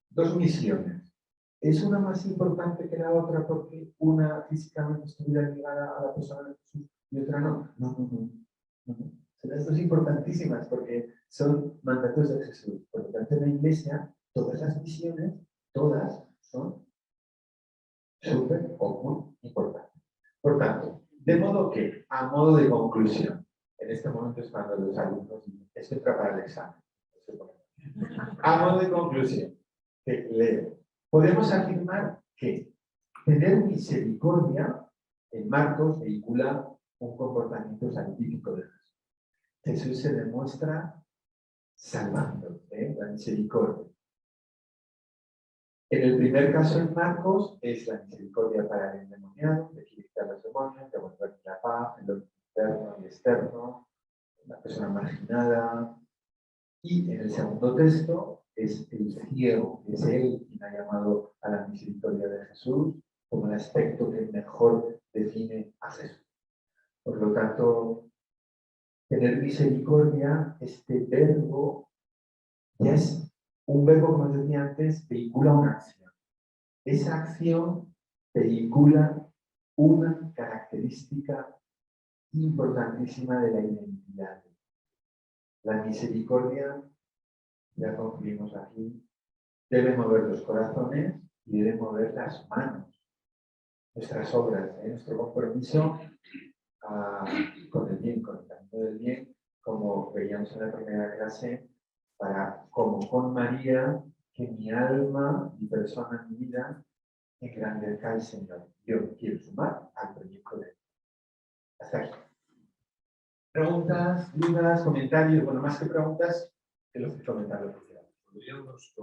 Dos misiones. ¿Es una más importante que la otra porque una físicamente estuviera ligada a la persona de Jesús y otra no? No. Son las dos importantísimas porque son mandatos de Jesús. Por lo tanto, en la Iglesia, todas las misiones, todas son súper o muy importantes. Por tanto, de modo que, a modo de conclusión, en este momento es cuando los alumnos dicen, esto entra para el examen. A modo de conclusión, que leo, podemos afirmar que Tener misericordia en Marcos vehicula un comportamiento salvífico de Jesús. Jesús se demuestra salvando, la misericordia. En el primer caso en Marcos es la misericordia para el endemoniado, de quitar los demonios, de volver la paz, en lo interno y externo, la persona marginada. Y en el segundo texto es el ciego, es él quien ha llamado a la misericordia de Jesús como el aspecto que mejor define a Jesús. Por lo tanto, tener misericordia, este verbo, ya es un verbo, como decía antes, vehicula una acción. Esa acción vehicula una característica importantísima de la identidad. La misericordia, ya concluimos aquí, debe mover los corazones y debe mover las manos, nuestras obras, nuestro compromiso con el bien, con el camino del bien, como veíamos en la primera clase, para, como con María, que mi alma, mi persona, mi vida, engrandezca al Señor. Yo quiero sumar al proyecto de Dios. Hasta aquí. Preguntas, dudas, comentarios, bueno, más que preguntas, que los comentarios. Podríamos